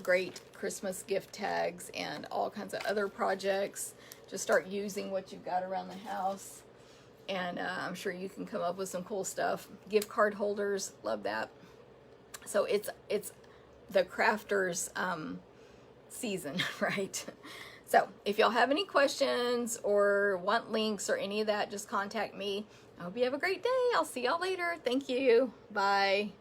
great Christmas gift tags and all kinds of other projects. Just start using what you've got around the house. And I'm sure you can come up with some cool stuff. Gift card holders, love that. So it's the crafters season, right? So if y'all have any questions or want links or any of that, just contact me. I hope you have a great day. I'll see y'all later. Thank you. Bye.